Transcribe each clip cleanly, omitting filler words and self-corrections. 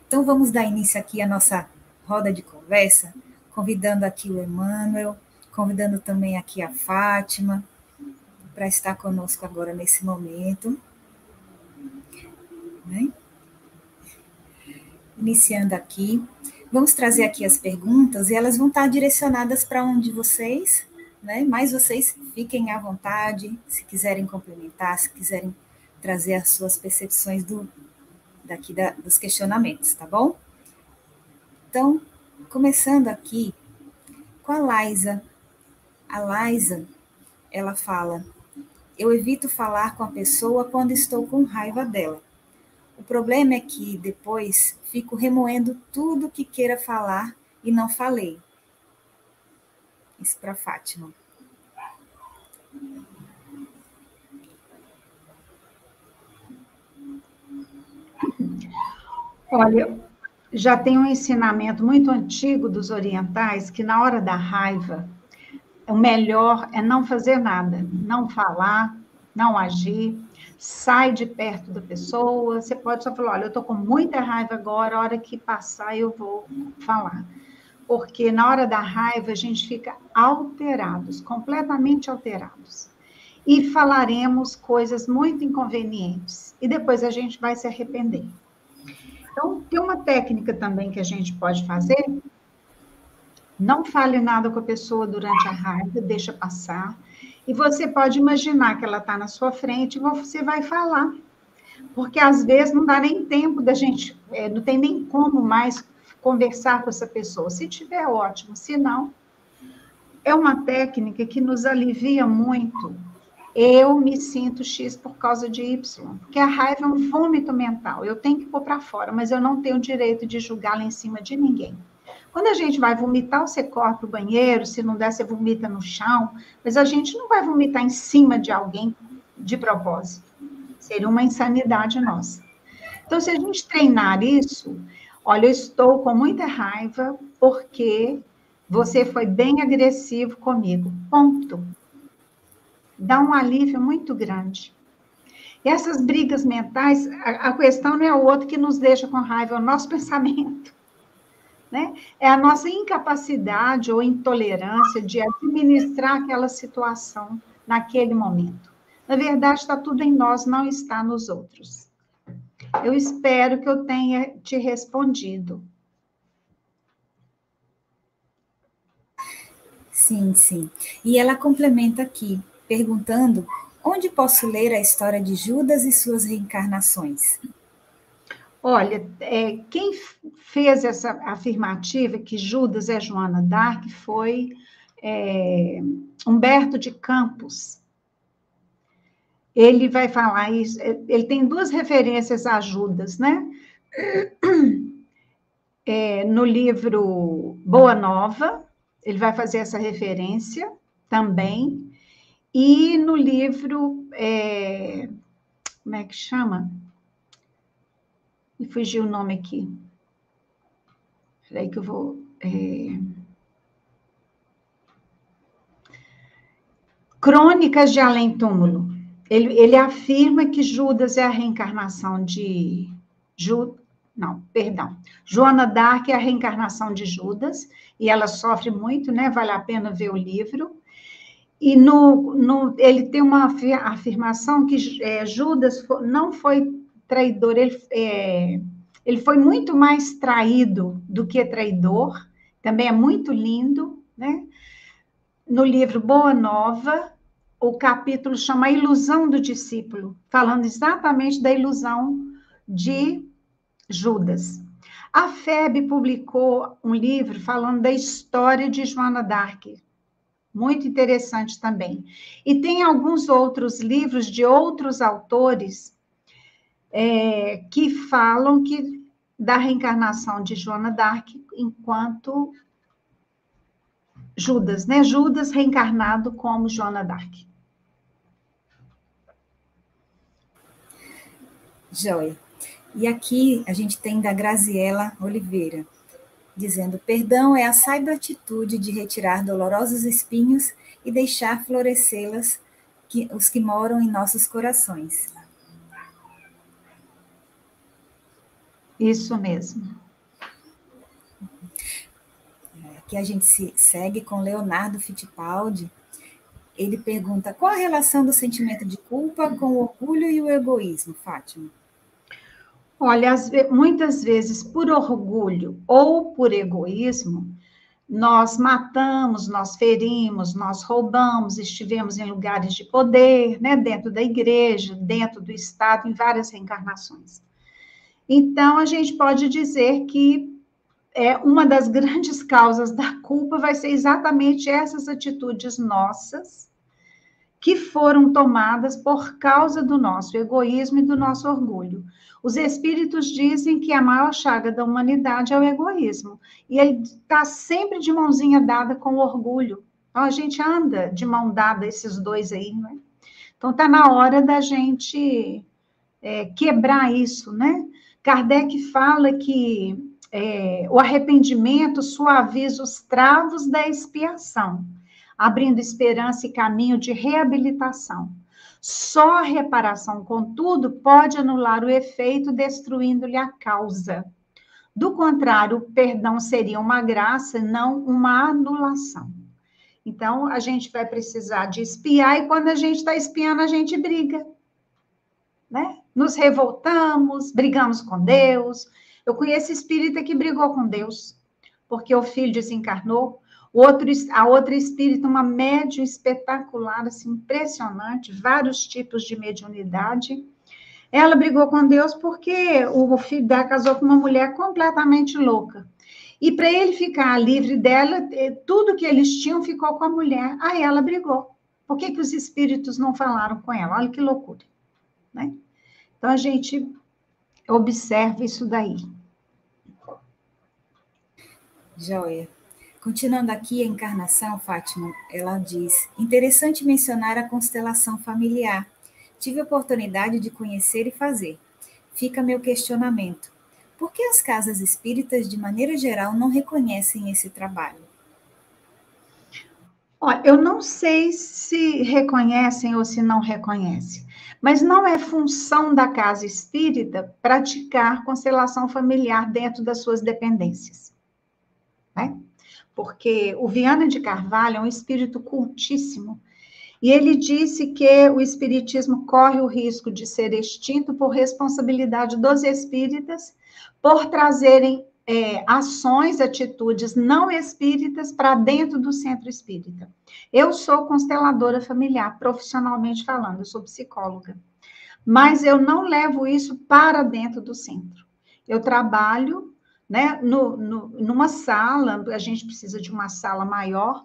Então, vamos dar início aqui à nossa roda de conversa, convidando aqui o Emmanuel, convidando também aqui a Fátima, para estar conosco agora nesse momento. Né? Iniciando aqui, vamos trazer aqui as perguntas e elas vão estar direcionadas para um de vocês, né? Mas vocês fiquem à vontade, se quiserem complementar, se quiserem trazer as suas percepções dos questionamentos, tá bom? Então, começando aqui com a Laisa. A Laisa, ela fala: eu evito falar com a pessoa quando estou com raiva dela. O problema é que depois fico remoendo tudo que queira falar e não falei. Isso para Fátima. Olha, já tem um ensinamento muito antigo dos orientais que na hora da raiva, o melhor é não fazer nada, não falar, não agir, sai de perto da pessoa, você pode só falar, olha, eu estou com muita raiva agora, a hora que passar eu vou falar. Porque na hora da raiva a gente fica alterados, completamente alterados. E falaremos coisas muito inconvenientes. E depois a gente vai se arrepender. Então, tem uma técnica também que a gente pode fazer. Não fale nada com a pessoa durante a raiva, deixa passar. E você pode imaginar que ela está na sua frente e você vai falar. Porque às vezes não dá nem tempo da gente, não tem nem como mais conversar com essa pessoa. Se tiver, ótimo. Se não, é uma técnica que nos alivia muito. Eu me sinto X por causa de Y, porque a raiva é um vômito mental. Eu tenho que pôr para fora, mas eu não tenho o direito de julgá-la em cima de ninguém. Quando a gente vai vomitar, você corre para o banheiro, se não der, você vomita no chão, mas a gente não vai vomitar em cima de alguém de propósito. Seria uma insanidade nossa. Então, se a gente treinar isso, olha, eu estou com muita raiva porque você foi bem agressivo comigo. Ponto. Dá um alívio muito grande. E essas brigas mentais, a questão não é o outro que nos deixa com raiva, é o nosso pensamento. Né? É a nossa incapacidade ou intolerância de administrar aquela situação naquele momento. Na verdade, está tudo em nós, não está nos outros. Eu espero que eu tenha te respondido. Sim, sim. E ela complementa aqui, perguntando onde posso ler a história de Judas e suas reencarnações. Olha, quem fez essa afirmativa que Judas é Joana d'Arc foi Humberto de Campos. Ele vai falar isso, ele tem duas referências a Judas, né? No livro Boa Nova, ele vai fazer essa referência também, e no livro, como é que chama? Me fugiu o nome aqui. Espera aí que eu vou... Crônicas de Além Túmulo. Ele afirma que Judas é a reencarnação de... Joana d'Arc é a reencarnação de Judas, e ela sofre muito, né? Vale a pena ver o livro. E ele tem uma afirmação que Judas não foi traidor, ele foi muito mais traído do que traidor, também é muito lindo, né? No livro Boa Nova, o capítulo chama A Ilusão do Discípulo, falando exatamente da ilusão de Judas. A FEB publicou um livro falando da história de Joana d'Arc, muito interessante também. E tem alguns outros livros de outros autores que falam da reencarnação de Joana d'Arc enquanto Judas, né? Judas reencarnado como Joana d'Arc. Joia. E aqui a gente tem da Graziela Oliveira, dizendo: perdão é a sábia atitude de retirar dolorosos espinhos e deixar florescê-las os que moram em nossos corações. Isso mesmo. Aqui a gente se segue com Leonardo Fittipaldi. Ele pergunta, qual a relação do sentimento de culpa com o orgulho e o egoísmo, Fátima? Olha, muitas vezes, por orgulho ou por egoísmo, nós matamos, nós ferimos, nós roubamos, estivemos em lugares de poder, né, dentro da igreja, dentro do Estado, em várias reencarnações. Então, a gente pode dizer que uma das grandes causas da culpa vai ser exatamente essas atitudes nossas, que foram tomadas por causa do nosso egoísmo e do nosso orgulho. Os espíritos dizem que a maior chaga da humanidade é o egoísmo, e ele está sempre de mãozinha dada com o orgulho. Então, a gente anda de mão dada, esses dois aí, né? Então, está na hora da gente quebrar isso, né? Kardec fala que o arrependimento suaviza os travos da expiação, abrindo esperança e caminho de reabilitação. Só a reparação, contudo, pode anular o efeito, destruindo-lhe a causa. Do contrário, o perdão seria uma graça, não uma anulação. Então, a gente vai precisar de espiar, e quando a gente está espiando, a gente briga, né? Nos revoltamos, brigamos com Deus. Eu conheço espírita que brigou com Deus, porque o filho desencarnou. A outra espírita, uma médium espetacular, assim, impressionante, vários tipos de mediunidade. Ela brigou com Deus porque o filho dela casou com uma mulher completamente louca. E para ele ficar livre dela, tudo que eles tinham ficou com a mulher. Aí ela brigou. Por que os espíritos não falaram com ela? Olha que loucura, né? Então, a gente observa isso daí. Joia. Continuando aqui a encarnação, Fátima, ela diz, interessante mencionar a constelação familiar. Tive a oportunidade de conhecer e fazer. Fica meu questionamento. Por que as casas espíritas, de maneira geral, não reconhecem esse trabalho? Olha, eu não sei se reconhecem ou se não reconhecem, mas não é função da casa espírita praticar constelação familiar dentro das suas dependências, né? Porque o Viana de Carvalho é um espírito cultíssimo, e ele disse que o espiritismo corre o risco de ser extinto por responsabilidade dos espíritas, por trazerem ações, atitudes não espíritas para dentro do centro espírita. Eu sou consteladora familiar, profissionalmente falando, eu sou psicóloga, mas eu não levo isso para dentro do centro. Eu trabalho, né, numa sala, a gente precisa de uma sala maior,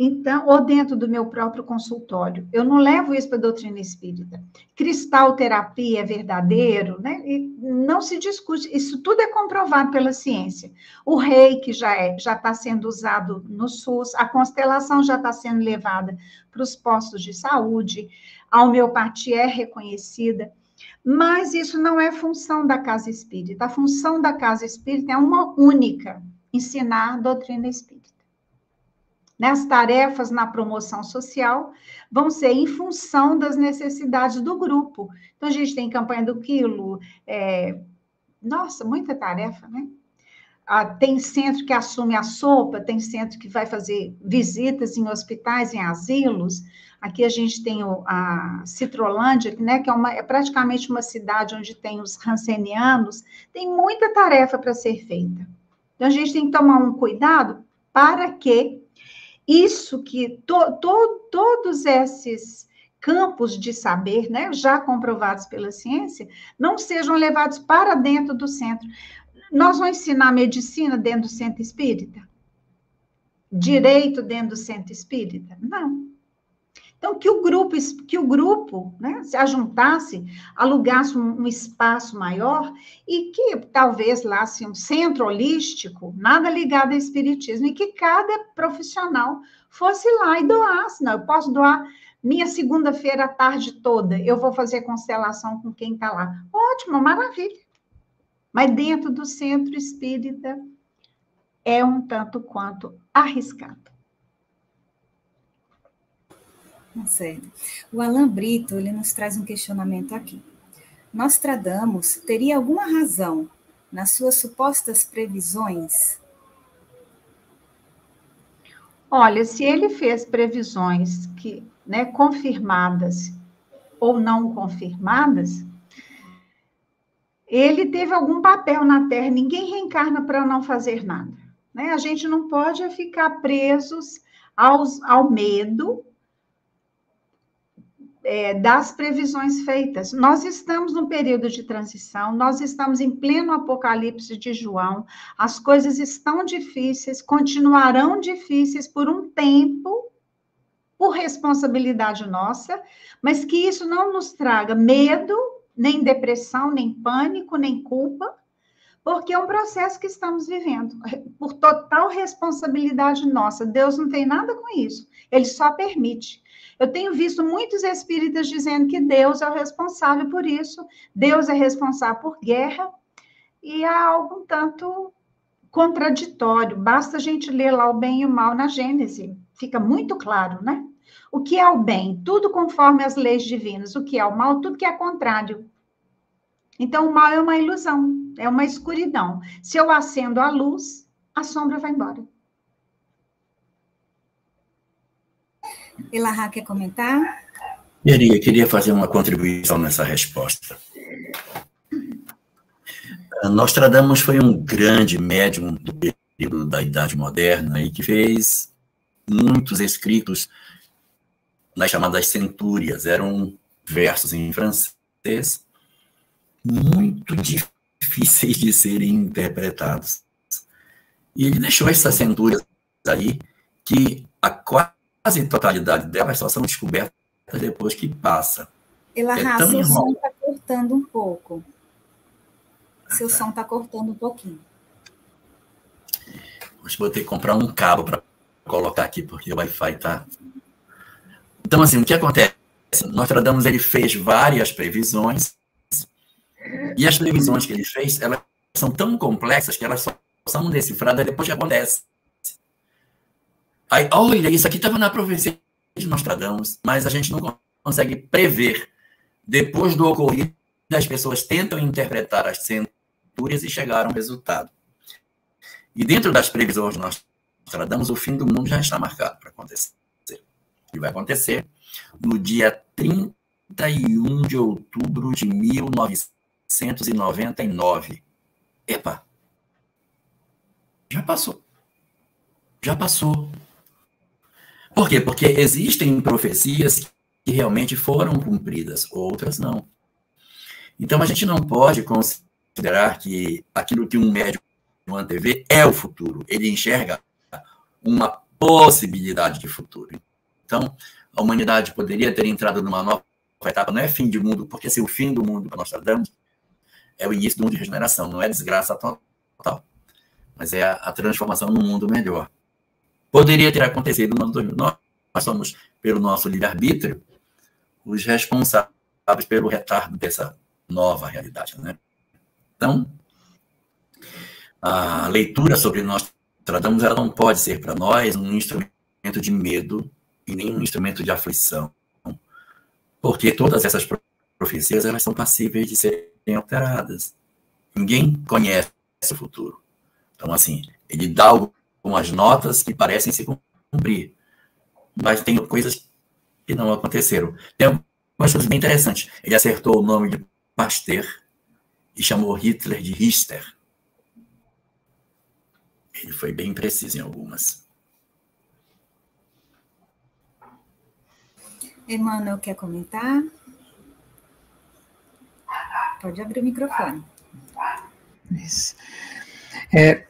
então, ou dentro do meu próprio consultório. Eu não levo isso para a doutrina espírita. Cristalterapia é verdadeiro, né? E não se discute. Isso tudo é comprovado pela ciência. O reiki já está sendo usado no SUS, a constelação já está sendo levada para os postos de saúde, a homeopatia é reconhecida, mas isso não é função da casa espírita. A função da casa espírita é uma única: ensinar a doutrina espírita. As tarefas na promoção social vão ser em função das necessidades do grupo. Então, a gente tem campanha do quilo, nossa, muita tarefa, né? Tem centro que assume a sopa, tem centro que vai fazer visitas em hospitais, em asilos. Aqui a gente tem a Citrolândia, né, que é praticamente uma cidade onde tem os rancenianos. Tem muita tarefa para ser feita. Então, a gente tem que tomar um cuidado para que isso que todos esses campos de saber, né, já comprovados pela ciência, não sejam levados para dentro do centro. Nós vamos ensinar medicina dentro do centro espírita? Direito dentro do centro espírita? Não. Então, que o grupo, né, se ajuntasse, alugasse um espaço maior e que talvez lá assim, um centro holístico, nada ligado ao espiritismo, e que cada profissional fosse lá e doasse. Não, eu posso doar minha segunda-feira à tarde toda, eu vou fazer constelação com quem está lá. Ótimo, maravilha. Mas dentro do centro espírita é um tanto quanto arriscado. Certo. O Alain Brito, ele nos traz um questionamento aqui. Nostradamus teria alguma razão nas suas supostas previsões? Olha, se ele fez previsões que, né, confirmadas ou não confirmadas, ele teve algum papel na Terra. Ninguém reencarna para não fazer nada, né? A gente não pode ficar presos ao medo das previsões feitas. Nós estamos num período de transição, nós estamos em pleno Apocalipse de João, as coisas estão difíceis, continuarão difíceis por um tempo, por responsabilidade nossa, mas que isso não nos traga medo, nem depressão, nem pânico, nem culpa, porque é um processo que estamos vivendo, por total responsabilidade nossa. Deus não tem nada com isso, ele só permite. Eu tenho visto muitos espíritas dizendo que Deus é o responsável por isso, Deus é responsável por guerra, e há algo um tanto contraditório. Basta a gente ler lá o bem e o mal na Gênesis, fica muito claro, né? O que é o bem? Tudo conforme as leis divinas. O que é o mal? Tudo que é contrário. Então, o mal é uma ilusão, é uma escuridão. Se eu acendo a luz, a sombra vai embora. Elahá quer comentar? Queria fazer uma contribuição nessa resposta. Nostradamus foi um grande médium do período da Idade Moderna e que fez muitos escritos nas chamadas centúrias. Eram versos em francês muito difíceis de serem interpretados. E ele deixou essas centúrias aí que a quase totalidade delas só são descobertas depois que passa. Elahá, seu som está cortando um pouco. Seu som está cortando um pouquinho. Vou ter que comprar um cabo para colocar aqui, porque o Wi-Fi está... Então, assim, o que acontece? Nostradamus, ele fez várias previsões, e as previsões que ele fez, elas são tão complexas que elas só são decifradas depois que acontece. Aí, olha, isso aqui estava na profecia de Nostradamus, mas a gente não consegue prever. Depois do ocorrido, as pessoas tentam interpretar as centúrias e chegar a um resultado. E dentro das previsões de Nostradamus, o fim do mundo já está marcado para acontecer. E vai acontecer no dia 31 de outubro de 1999. Epa! Já passou. Já passou. Por quê? Porque existem profecias que realmente foram cumpridas, outras não. Então, a gente não pode considerar que aquilo que um médium antevê é o futuro. Ele enxerga uma possibilidade de futuro. Então, a humanidade poderia ter entrado numa nova etapa. Não é fim de mundo, porque se o fim do mundo para nós tratamos é o início do mundo de regeneração, não é desgraça total, mas é a transformação num mundo melhor. Poderia ter acontecido no ano 2000. Nós somos, pelo nosso livre-arbítrio, os responsáveis pelo retardo dessa nova realidade, né? Então, a leitura sobre nós tratamos, ela não pode ser para nós um instrumento de medo e nem um instrumento de aflição, porque todas essas profecias, elas são passíveis de serem alteradas. Ninguém conhece o futuro. Então, assim, ele dá algumas notas que parecem se cumprir, mas tem coisas que não aconteceram. Tem algumas coisas bem interessantes. Ele acertou o nome de Pasteur e chamou Hitler de Richter. Ele foi bem preciso em algumas. Emmanuel quer comentar? Pode abrir o microfone. Isso.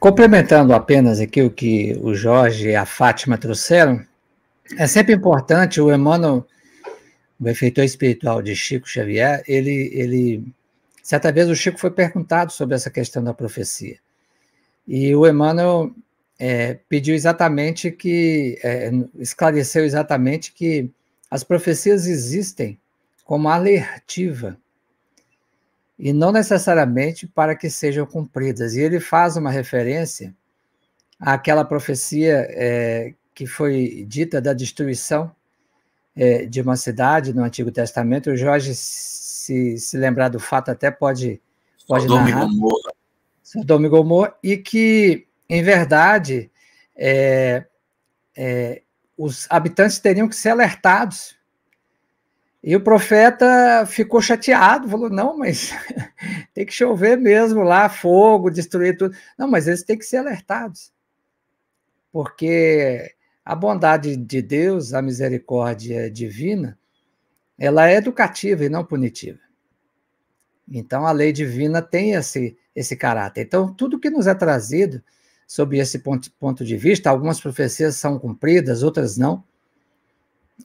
Complementando apenas aqui o que o Jorge e a Fátima trouxeram, é sempre importante, o Emmanuel, o benfeitor espiritual de Chico Xavier, certa vez o Chico foi perguntado sobre essa questão da profecia. E o Emmanuel pediu exatamente esclareceu exatamente que as profecias existem como alertiva e não necessariamente para que sejam cumpridas. E ele faz uma referência àquela profecia que foi dita da destruição de uma cidade no Antigo Testamento. O Jorge, se lembrar do fato, até pode narrar. Sodoma e Gomorra, e que, em verdade, os habitantes teriam que ser alertados. E o profeta ficou chateado, falou, não, mas tem que chover mesmo lá, fogo, destruir tudo. Não, mas eles têm que ser alertados, porque a bondade de Deus, a misericórdia divina, ela é educativa e não punitiva. Então, a lei divina tem esse caráter. Então, tudo que nos é trazido sob esse ponto de vista, algumas profecias são cumpridas, outras não,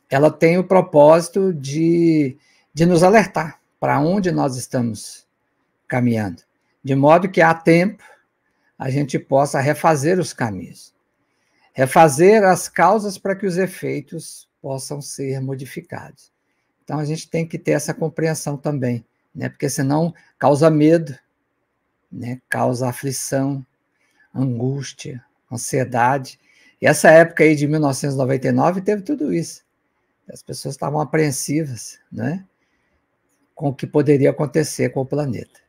ela tem o propósito de nos alertar para onde nós estamos caminhando, de modo que há tempo a gente possa refazer os caminhos, refazer as causas para que os efeitos possam ser modificados. Então, a gente tem que ter essa compreensão também, né? Porque senão causa medo, né? Causa aflição, angústia, ansiedade. E essa época aí de 1999 teve tudo isso. As pessoas estavam apreensivas, né, com o que poderia acontecer com o planeta.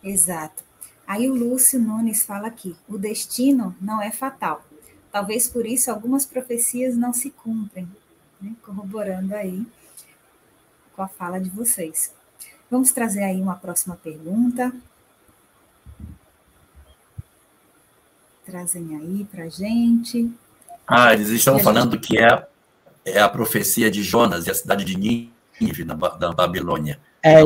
Exato. Aí o Lúcio Nunes fala aqui, o destino não é fatal. Talvez por isso algumas profecias não se cumprem, né, corroborando aí com a fala de vocês. Vamos trazer aí uma próxima pergunta. Trazem aí para a gente. Eles estão falando que é a profecia de Jonas e a cidade de Nínive, da Babilônia. É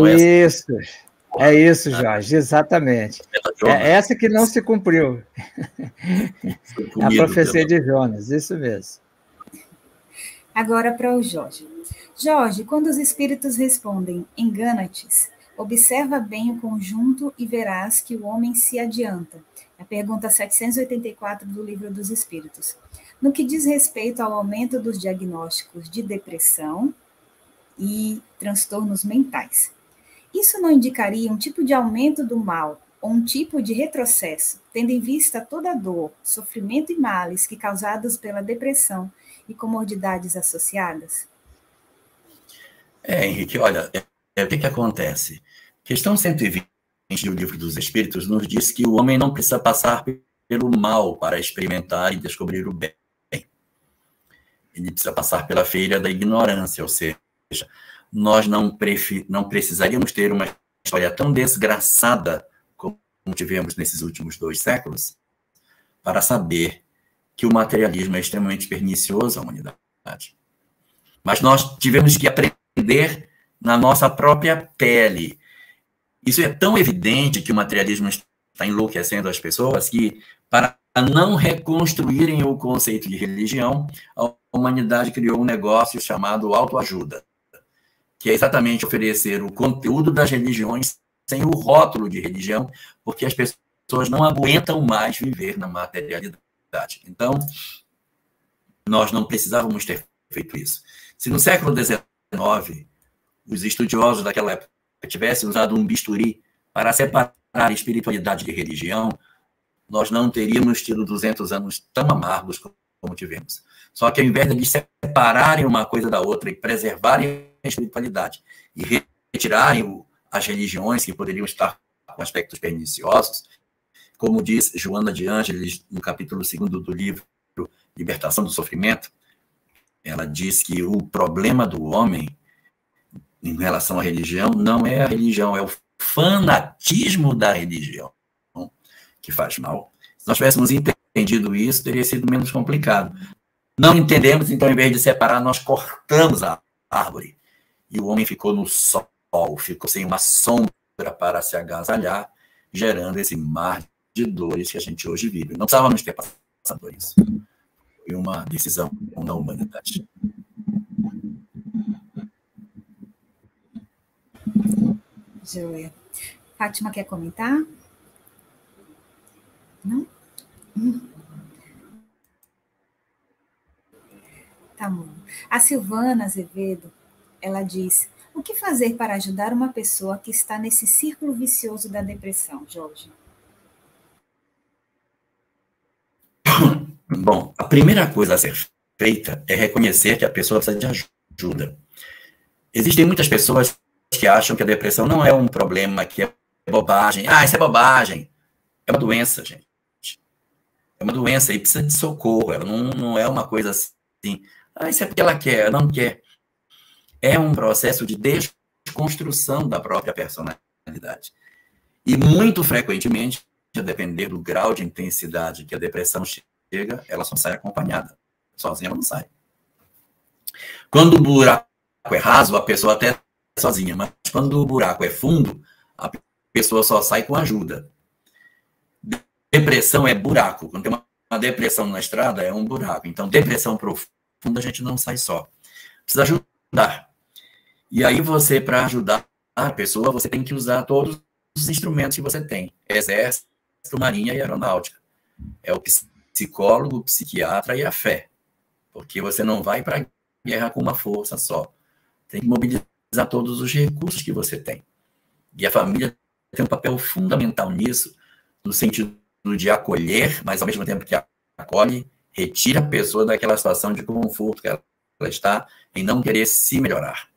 isso, Jorge, exatamente. É essa que não se cumpriu. A profecia de Jonas, isso mesmo. Agora para o Jorge. Jorge, quando os espíritos respondem, engana-te, observa bem o conjunto e verás que o homem se adianta. A pergunta 784 do Livro dos Espíritos. No que diz respeito ao aumento dos diagnósticos de depressão e transtornos mentais, isso não indicaria um tipo de aumento do mal ou um tipo de retrocesso, tendo em vista toda a dor, sofrimento e males que causados pela depressão e comorbidades associadas? Henrique, olha, o que acontece? Questão 120 do Livro dos Espíritos nos diz que o homem não precisa passar pelo mal para experimentar e descobrir o bem. Ele precisa passar pela feira da ignorância, ou seja, nós não precisaríamos ter uma história tão desgraçada como tivemos nesses últimos 2 séculos para saber que o materialismo é extremamente pernicioso à humanidade. Mas nós tivemos que aprender na nossa própria pele. Isso é tão evidente que o materialismo está enlouquecendo as pessoas que, para não reconstruírem o conceito de religião, a humanidade criou um negócio chamado autoajuda, que é exatamente oferecer o conteúdo das religiões sem o rótulo de religião, porque as pessoas não aguentam mais viver na materialidade. Então, nós não precisávamos ter feito isso. Se no século XIX os estudiosos daquela época tivessem usado um bisturi para separar a espiritualidade de religião, nós não teríamos tido 200 anos tão amargos como tivemos. Só que ao invés de separarem uma coisa da outra e preservarem a espiritualidade e retirarem as religiões que poderiam estar com aspectos perniciosos, como diz Joana de Ângeles no capítulo 2º do livro Libertação do Sofrimento, ela diz que o problema do homem em relação à religião não é a religião, é o fanatismo da religião que faz mal. Se nós tivéssemos entendido isso, teria sido menos complicado. Não entendemos, então, em vez de separar, nós cortamos a árvore. E o homem ficou no sol, ficou sem uma sombra para se agasalhar, gerando esse mar de dores que a gente hoje vive. Não precisávamos ter passado por isso. Foi uma decisão da humanidade. Joia. Fátima quer comentar? Não? Tá bom. A Silvana Azevedo, ela diz, o que fazer para ajudar uma pessoa que está nesse círculo vicioso da depressão, Jorge? Bom, a primeira coisa a ser feita é reconhecer que a pessoa precisa de ajuda. Existem muitas pessoas que acham que a depressão não é um problema, que é bobagem. Ah, isso é bobagem. É uma doença, gente. É uma doença e precisa de socorro. Ela não é uma coisa assim. Ah, isso é porque ela quer, ela não quer. É um processo de desconstrução da própria personalidade. E muito frequentemente, a depender do grau de intensidade que a depressão chega, ela só sai acompanhada. Sozinha ela não sai. Quando o buraco é raso, a pessoa até sozinha, mas quando o buraco é fundo, a pessoa só sai com ajuda. Depressão é buraco. Quando tem uma depressão na estrada, é um buraco. Então, depressão profunda, a gente não sai só. Precisa ajudar. E aí você, para ajudar a pessoa, você tem que usar todos os instrumentos que você tem. Exército, marinha e aeronáutica. É o psicólogo, o psiquiatra e a fé. Porque você não vai para a guerra com uma força só. Tem que mobilizar todos os recursos que você tem. E a família tem um papel fundamental nisso, no sentido de acolher, mas ao mesmo tempo que acolhe, retira a pessoa daquela situação de conforto que ela está em não querer se melhorar.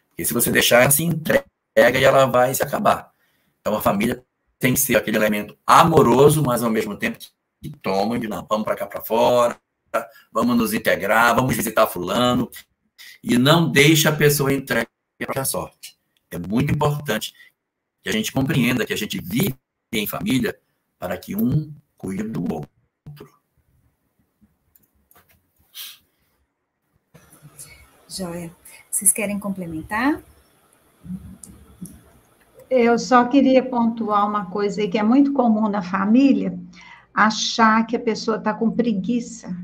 Porque se você deixar, ela se entrega e ela vai se acabar. Então a família tem que ser aquele elemento amoroso, mas ao mesmo tempo que toma de não, vamos para cá para fora, vamos nos integrar, vamos visitar fulano, e não deixa a pessoa entregue para a sorte. É muito importante que a gente compreenda que a gente vive em família para que um cuide do outro. Joia. Vocês querem complementar? Eu só queria pontuar uma coisa aí que é muito comum na família, achar que a pessoa está com preguiça.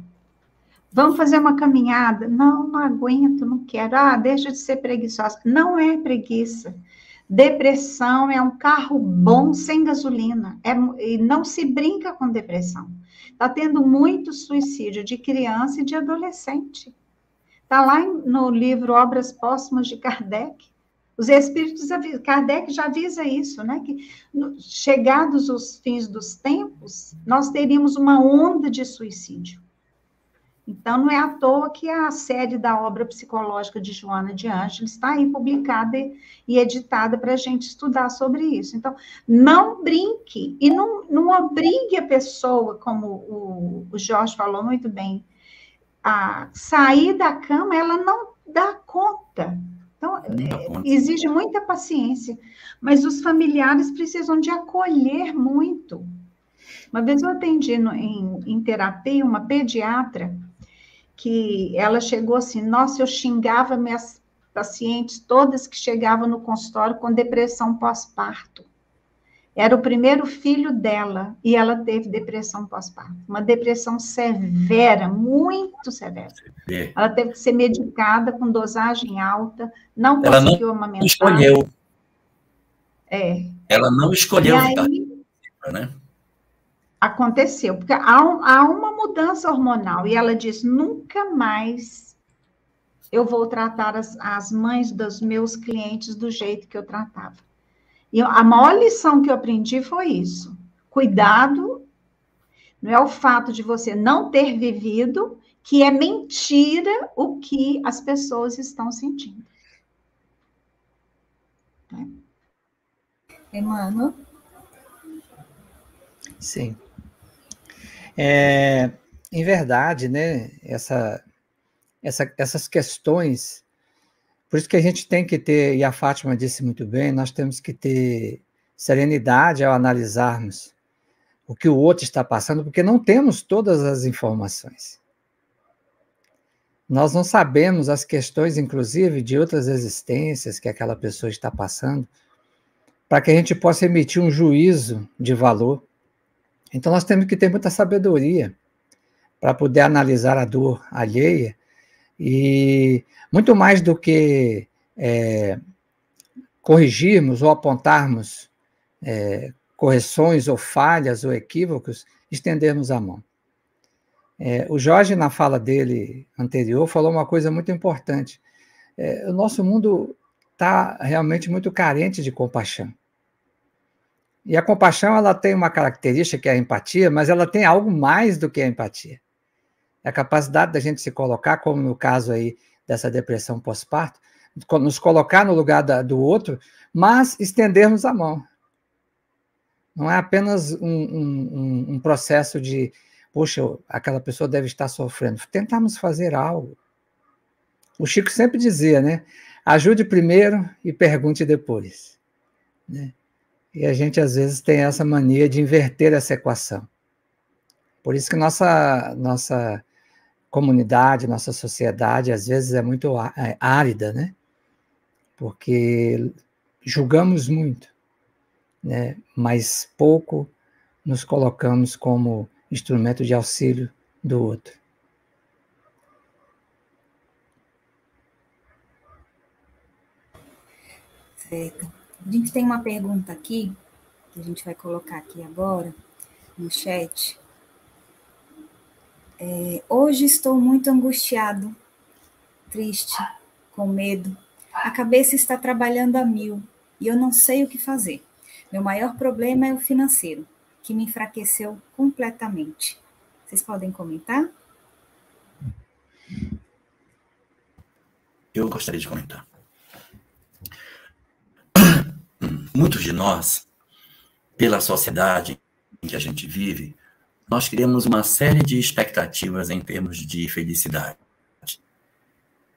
Vamos fazer uma caminhada? Não, não aguento, não quero. Ah, deixa de ser preguiçosa. Não é preguiça. Depressão é um carro bom sem gasolina. E não se brinca com depressão. Está tendo muito suicídio de criança e de adolescente. Está lá no livro Obras Póstumas de Kardec. Os espíritos, Kardec já avisa isso, né? Que chegados os fins dos tempos, nós teríamos uma onda de suicídio. Então, não é à toa que a série da obra psicológica de Joana de Ângeles está aí publicada e editada para a gente estudar sobre isso. Então, não brinque e não obrigue a pessoa, como o Jorge falou muito bem, a sair da cama, ela não dá conta. Então, exige muita paciência, mas os familiares precisam de acolher muito. Uma vez eu atendi em terapia uma pediatra que ela chegou assim, nossa, eu xingava minhas pacientes todas que chegavam no consultório com depressão pós-parto. Era o primeiro filho dela e ela teve depressão pós-parto. Uma depressão severa, muito severa. Ela teve que ser medicada com dosagem alta, não conseguiu amamentar. Escolheu. É. Ela não escolheu. E aí, né? Aconteceu, porque há uma mudança hormonal, e ela diz, nunca mais eu vou tratar as mães dos meus clientes do jeito que eu tratava. E a maior lição que eu aprendi foi isso, cuidado, não é o fato de você não ter vivido, que é mentira o que as pessoas estão sentindo. Emmanuel? Sim. Em verdade, né, essas questões, por isso que a gente tem que ter, e a Fátima disse muito bem, nós temos que ter serenidade ao analisarmos o que o outro está passando, porque não temos todas as informações. Nós não sabemos as questões, inclusive, de outras existências que aquela pessoa está passando, para que a gente possa emitir um juízo de valor. Então, nós temos que ter muita sabedoria para poder analisar a dor alheia e muito mais do que corrigirmos ou apontarmos correções ou falhas ou equívocos, estendermos a mão. O Jorge, na fala dele anterior, falou uma coisa muito importante. O nosso mundo está realmente muito carente de compaixão. E a compaixão, ela tem uma característica que é a empatia, mas ela tem algo mais do que a empatia. É a capacidade da gente se colocar, como no caso aí dessa depressão pós-parto, nos colocar no lugar do outro, mas estendermos a mão. Não é apenas um processo de, poxa, aquela pessoa deve estar sofrendo. Tentarmos fazer algo. O Chico sempre dizia, né? Ajude primeiro e pergunte depois. Né? E a gente, às vezes, tem essa mania de inverter essa equação. Por isso que nossa comunidade, nossa sociedade, às vezes, é muito árida, né? Porque julgamos muito, né? Mas pouco nos colocamos como instrumento de auxílio do outro. Certo. A gente tem uma pergunta aqui, que a gente vai colocar aqui agora, no chat. Hoje estou muito angustiado, triste, com medo. A cabeça está trabalhando a 1000 e eu não sei o que fazer. Meu maior problema é o financeiro, que me enfraqueceu completamente. Vocês podem comentar? Eu gostaria de comentar. Muitos de nós, pela sociedade em que a gente vive, nós criamos uma série de expectativas em termos de felicidade.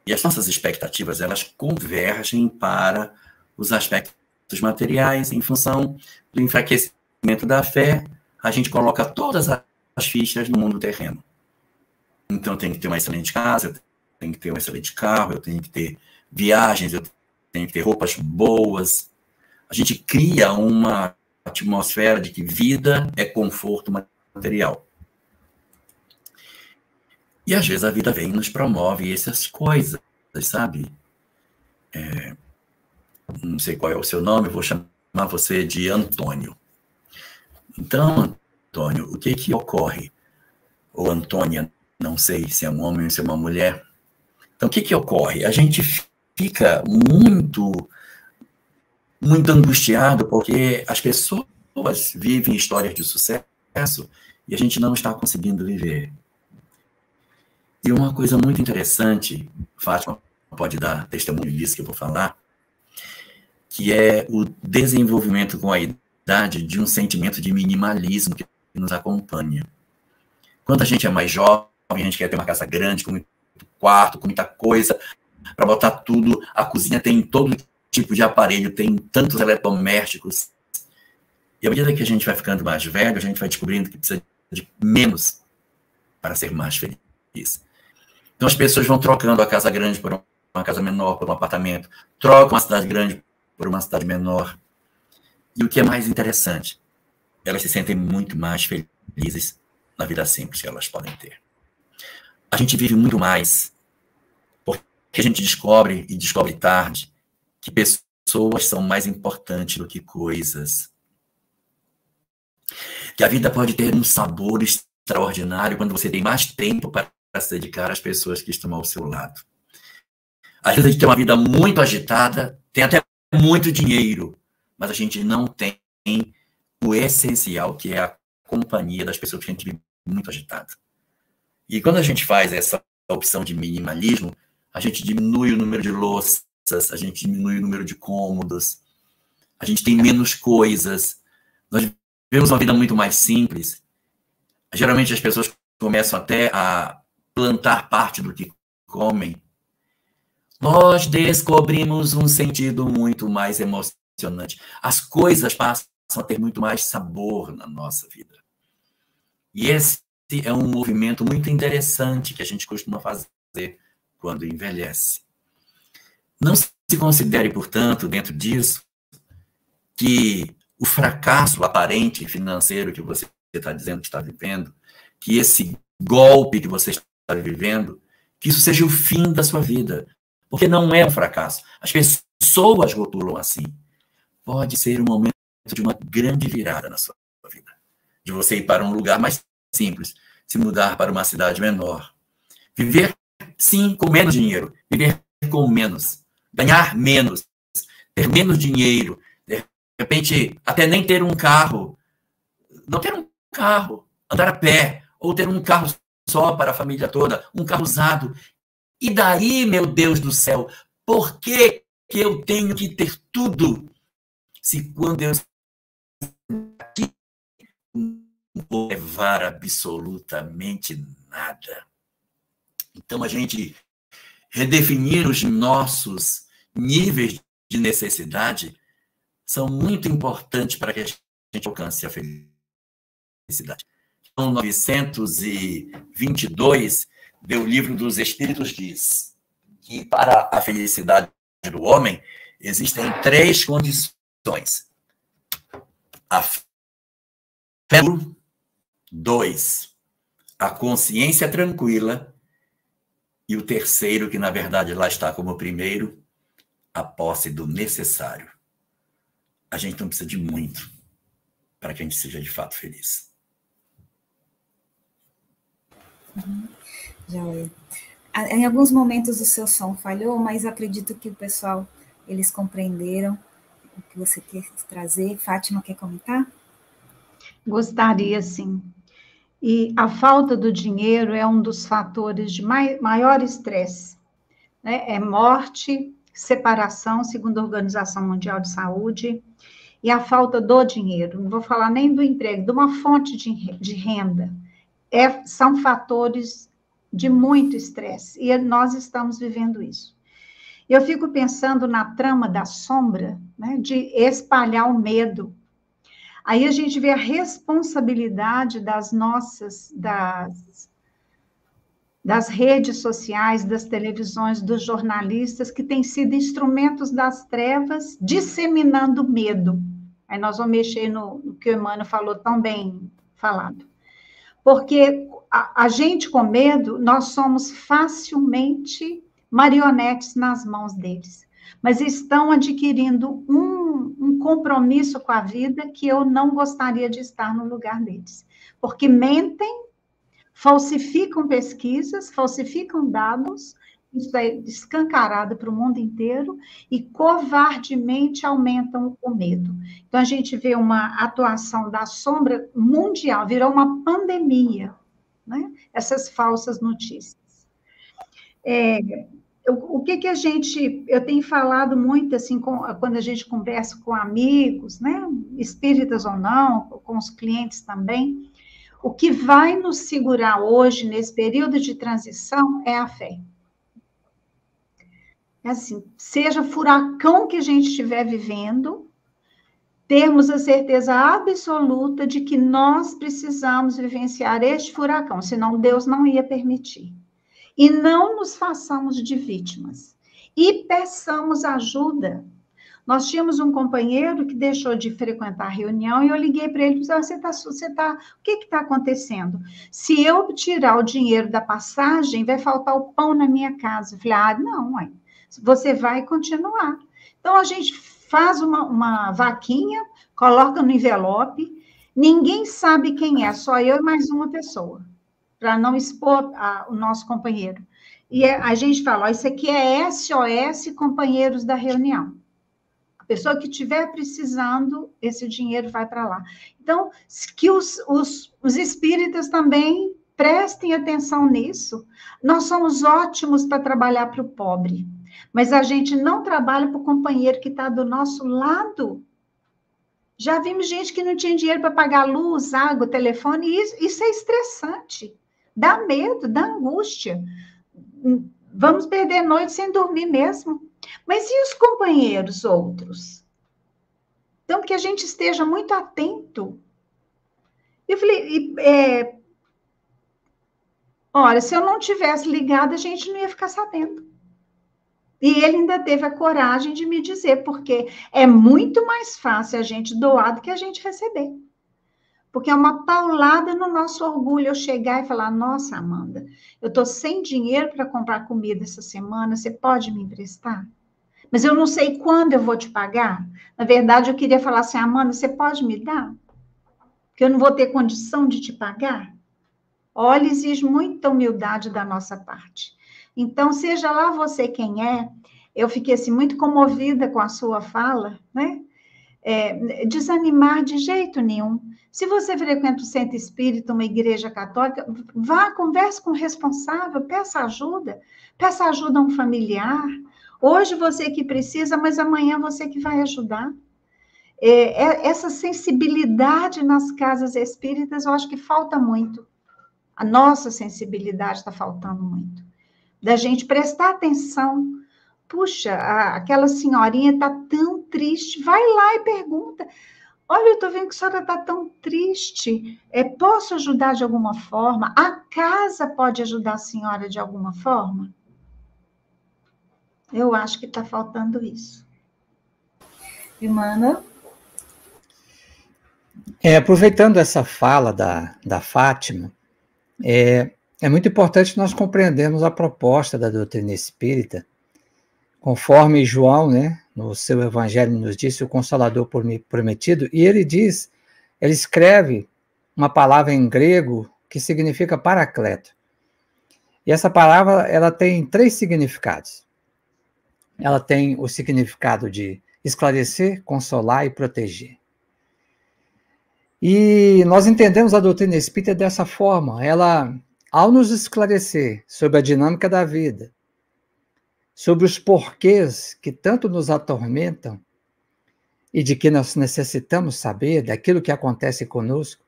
E as nossas expectativas, elas convergem para os aspectos materiais. Em função do enfraquecimento da fé, a gente coloca todas as fichas no mundo terreno. Então, eu tenho que ter uma excelente casa, eu tenho que ter um excelente carro, eu tenho que ter viagens, eu tenho que ter roupas boas. A gente cria uma atmosfera de que vida é conforto material. E, às vezes, a vida vem e nos promove essas coisas, sabe? Não sei qual é o seu nome, eu vou chamar você de Antônio. Então, Antônio, o que ocorre? Ou Antônia, não sei se é um homem ou se é uma mulher. Então, o que ocorre? A gente fica muito angustiado porque as pessoas vivem histórias de sucesso e a gente não está conseguindo viver. E uma coisa muito interessante, Fátima pode dar testemunho disso que eu vou falar, que é o desenvolvimento com a idade de um sentimento de minimalismo que nos acompanha. Quando a gente é mais jovem, a gente quer ter uma casa grande, com muito quarto, com muita coisa, para botar tudo. A cozinha tem todo tipo de aparelho, tem tantos eletrodomésticos. E à medida que a gente vai ficando mais velho, a gente vai descobrindo que precisa de menos para ser mais feliz. Então as pessoas vão trocando a casa grande por uma casa menor, por um apartamento, trocam a cidade grande por uma cidade menor. E o que é mais interessante, elas se sentem muito mais felizes na vida simples que elas podem ter. A gente vive muito mais porque a gente descobre, e descobre tarde, que pessoas são mais importantes do que coisas. Que a vida pode ter um sabor extraordinário quando você tem mais tempo para se dedicar às pessoas que estão ao seu lado. Às vezes a gente tem uma vida muito agitada, tem até muito dinheiro, mas a gente não tem o essencial, que é a companhia das pessoas que a gente vive muito agitada. E quando a gente faz essa opção de minimalismo, a gente diminui o número de louças, a gente diminui o número de cômodos, a gente tem menos coisas, nós vivemos uma vida muito mais simples. Geralmente as pessoas começam até a plantar parte do que comem. Nós descobrimos um sentido muito mais emocionante. As coisas passam a ter muito mais sabor na nossa vida. E esse é um movimento muito interessante que a gente costuma fazer quando envelhece. Não se considere, portanto, dentro disso, que o fracasso aparente financeiro que você está dizendo que está vivendo, que esse golpe que você está vivendo, que isso seja o fim da sua vida. Porque não é um fracasso. As pessoas rotulam assim. Pode ser um momento de uma grande virada na sua vida. De você ir para um lugar mais simples, se mudar para uma cidade menor. Viver, sim, com menos dinheiro. Viver com menos. Ganhar menos. Ter menos dinheiro. De repente, até nem ter um carro. Não ter um carro. Andar a pé. Ou ter um carro só para a família toda. Um carro usado. E daí, meu Deus do céu, Por que que eu tenho que ter tudo se quando eu aqui não vou levar absolutamente nada? Então, a gente redefinir os nossos níveis de necessidade são muito importantes para que a gente alcance a felicidade. Então, 922, o Livro dos Espíritos diz que para a felicidade do homem existem 3 condições. A fé, 2, a consciência tranquila, e o terceiro, que na verdade lá está como primeiro, a posse do necessário. A gente não precisa de muito para que a gente seja de fato feliz. Joia. Em alguns momentos o seu som falhou, mas acredito que o pessoal, eles compreenderam o que você quer trazer. Fátima, quer comentar? Gostaria, sim. E a falta do dinheiro é um dos fatores de maior estresse, né? É morte, separação, segundo a Organização Mundial de Saúde, e a falta do dinheiro. Não vou falar nem do emprego, de uma fonte de renda. São fatores de muito estresse, e nós estamos vivendo isso. Eu fico pensando na trama da sombra, né, de espalhar o medo. Aí a gente vê a responsabilidade das redes sociais, das televisões, dos jornalistas, que têm sido instrumentos das trevas, disseminando medo. Aí nós vamos mexer no que o Emmanuel falou tão bem falado. Porque a gente com medo, nós somos facilmente marionetes nas mãos deles. Mas estão adquirindo um compromisso com a vida que eu não gostaria de estar no lugar deles. Porque mentem, falsificam pesquisas, falsificam dados, isso é escancarado para o mundo inteiro, e covardemente aumentam o medo. Então, a gente vê uma atuação da sombra mundial, virou uma pandemia, né? Essas falsas notícias. O que a gente... Eu tenho falado muito, assim, quando a gente conversa com amigos, né? Espíritas ou não, com os clientes também, o que vai nos segurar hoje, nesse período de transição, é a fé. É assim, seja furacão que a gente estiver vivendo, termos a certeza absoluta de que nós precisamos vivenciar este furacão, senão Deus não ia permitir. E não nos façamos de vítimas. E peçamos ajuda. Nós tínhamos um companheiro que deixou de frequentar a reunião e eu liguei para ele e disse, o que está acontecendo? Se eu tirar o dinheiro da passagem, vai faltar o pão na minha casa. Eu falei, não, mãe. Você vai continuar. Então, a gente faz uma vaquinha, coloca no envelope, ninguém sabe quem é, só eu e mais uma pessoa, para não expor o nosso companheiro. E a gente fala, isso aqui é SOS Companheiros da Reunião. A pessoa que estiver precisando, esse dinheiro vai para lá. Então, que os espíritas também prestem atenção nisso. Nós somos ótimos para trabalhar para o pobre, mas a gente não trabalha para o companheiro que está do nosso lado. Já vimos gente que não tinha dinheiro para pagar luz, água, telefone, e isso é estressante. Dá medo, dá angústia. Vamos perder noite sem dormir mesmo. Mas e os companheiros outros? Então, que a gente esteja muito atento. Eu falei, olha, se eu não tivesse ligado, a gente não ia ficar sabendo. E ele ainda teve a coragem de me dizer, porque é muito mais fácil a gente doar do que a gente receber. Porque é uma paulada no nosso orgulho eu chegar e falar, nossa, Amanda, eu estou sem dinheiro para comprar comida essa semana, você pode me emprestar? Mas eu não sei quando eu vou te pagar. Na verdade, eu queria falar assim, Amanda, você pode me dar? Porque eu não vou ter condição de te pagar. Olha, exige muita humildade da nossa parte. Então, seja lá você quem é, eu fiquei assim, muito comovida com a sua fala, né? Desanimar de jeito nenhum. Se você frequenta o centro espírita, uma igreja católica, vá, converse com o responsável, peça ajuda a um familiar, Hoje você que precisa, mas amanhã você que vai ajudar. Essa sensibilidade nas casas espíritas, eu acho que falta muito. A nossa sensibilidade está faltando muito. Da gente prestar atenção. Puxa, aquela senhorinha está tão triste. Vai lá e pergunta. Olha, eu estou vendo que a senhora está tão triste. Posso ajudar de alguma forma? A casa pode ajudar a senhora de alguma forma? Eu acho que está faltando isso. Emmanuel? Aproveitando essa fala da Fátima, é muito importante nós compreendermos a proposta da doutrina espírita, conforme João, né, no seu evangelho nos disse, o Consolador por mim prometido, e ele escreve uma palavra em grego que significa paracleto. E essa palavra, ela tem 3 significados. Ela tem o significado de esclarecer, consolar e proteger. E nós entendemos a doutrina espírita dessa forma. Ela, ao nos esclarecer sobre a dinâmica da vida, sobre os porquês que tanto nos atormentam e de que nós necessitamos saber, daquilo que acontece conosco,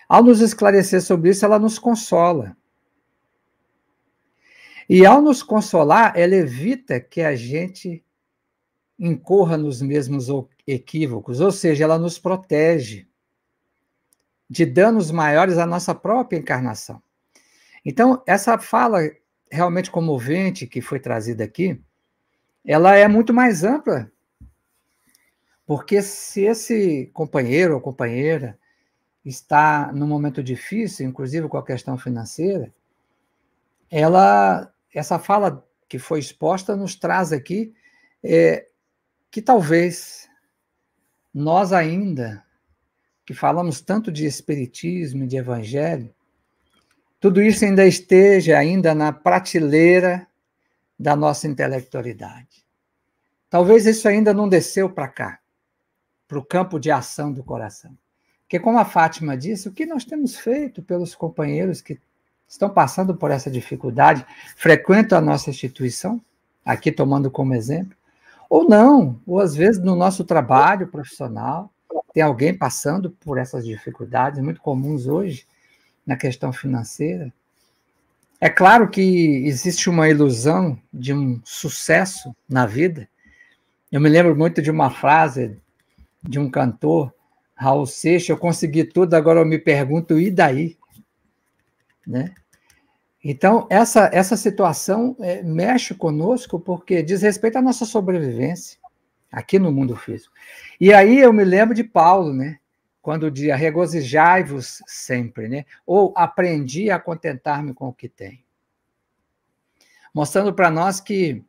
ao nos esclarecer sobre isso, ela nos consola. E ao nos consolar, ela evita que a gente incorra nos mesmos equívocos, ou seja, ela nos protege de danos maiores à nossa própria encarnação. Então, essa fala realmente comovente que foi trazida aqui, ela é muito mais ampla, porque se esse companheiro ou companheira está num momento difícil, inclusive com a questão financeira, essa fala que foi exposta nos traz aqui que talvez nós ainda, que falamos tanto de espiritismo e de evangelho, tudo isso ainda esteja na prateleira da nossa intelectualidade. Talvez isso ainda não desceu para cá, para o campo de ação do coração. Porque, como a Fátima disse, o que nós temos feito pelos companheiros que estão passando por essa dificuldade, frequentam a nossa instituição, aqui tomando como exemplo, ou não, ou às vezes no nosso trabalho profissional, tem alguém passando por essas dificuldades muito comuns hoje, na questão financeira. É claro que existe uma ilusão de um sucesso na vida. Eu me lembro muito de uma frase de um cantor, Raul Seixas: eu consegui tudo, agora eu me pergunto, e daí? Né? Então, essa situação mexe conosco porque diz respeito à nossa sobrevivência aqui no mundo físico. E aí eu me lembro de Paulo, né? Quando dizia, regozijai-vos sempre, né? Ou aprendi a contentar-me com o que tenho. Mostrando para nós que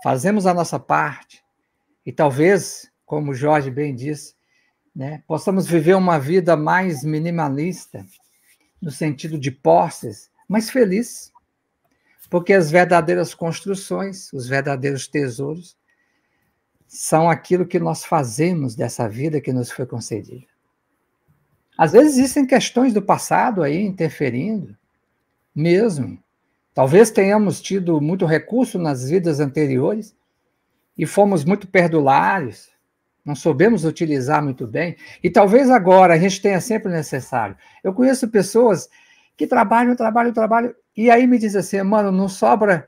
fazemos a nossa parte e talvez, como o Jorge bem disse, né, possamos viver uma vida mais minimalista, no sentido de posses, mas feliz, porque as verdadeiras construções, os verdadeiros tesouros, são aquilo que nós fazemos dessa vida que nos foi concedida. Às vezes existem questões do passado aí interferindo, mesmo. Talvez tenhamos tido muito recurso nas vidas anteriores e fomos muito perdulários, não soubemos utilizar muito bem, e talvez agora a gente tenha sempre o necessário. Eu conheço pessoas que trabalham, e aí me dizem assim, mano, não sobra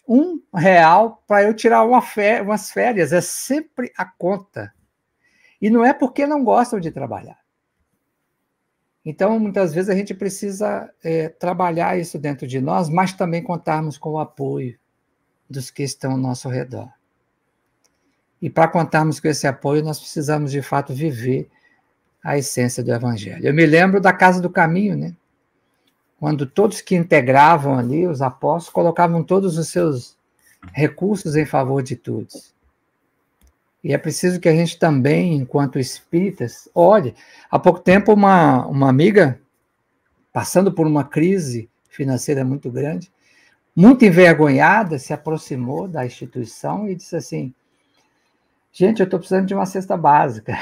R$1 para eu tirar umas férias, é sempre a conta. E não é porque não gostam de trabalhar. Então, muitas vezes a gente precisa trabalhar isso dentro de nós, mas também contarmos com o apoio dos que estão ao nosso redor. E para contarmos com esse apoio, nós precisamos, de fato, viver a essência do Evangelho. Eu me lembro da Casa do Caminho, né? Quando todos que integravam ali, os apóstolos, colocavam todos os seus recursos em favor de todos. E é preciso que a gente também, enquanto espíritas, olhe. Há pouco tempo, uma amiga, passando por uma crise financeira muito grande, muito envergonhada, se aproximou da instituição e disse assim, gente, eu estou precisando de uma cesta básica.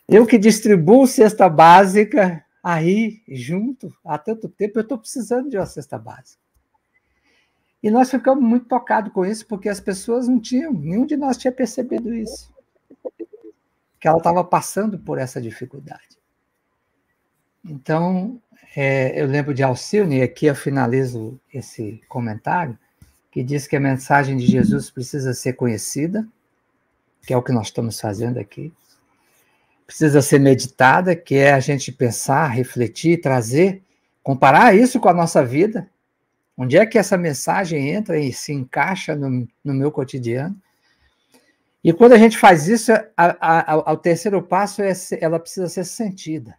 Eu que distribuo cesta básica aí, junto, há tanto tempo, eu estou precisando de uma cesta básica. E nós ficamos muito tocados com isso, porque as pessoas não tinham, nenhum de nós tinha percebido isso. Que ela estava passando por essa dificuldade. Então, eu lembro de Alcine, e aqui eu finalizo esse comentário, que diz que a mensagem de Jesus precisa ser conhecida, que é o que nós estamos fazendo aqui. Precisa ser meditada, que é a gente pensar, refletir, trazer, comparar isso com a nossa vida. Onde é que essa mensagem entra e se encaixa no meu cotidiano? E quando a gente faz isso, o terceiro passo ela precisa ser sentida.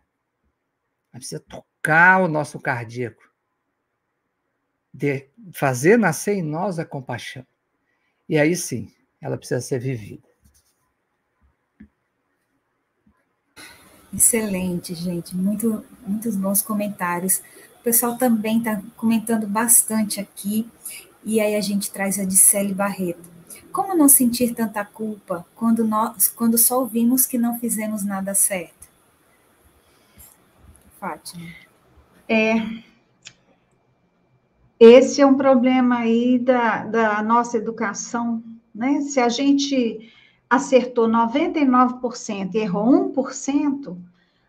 Ela precisa tocar o nosso cardíaco. Fazer nascer em nós a compaixão. E aí sim, ela precisa ser vivida. Excelente, gente. Muitos bons comentários. O pessoal também está comentando bastante aqui. E aí a gente traz a Dicele Barreto. Como não sentir tanta culpa quando só ouvimos que não fizemos nada certo? Fátima. Esse é um problema aí da nossa educação, né? Se a gente acertou 99% e errou 1%,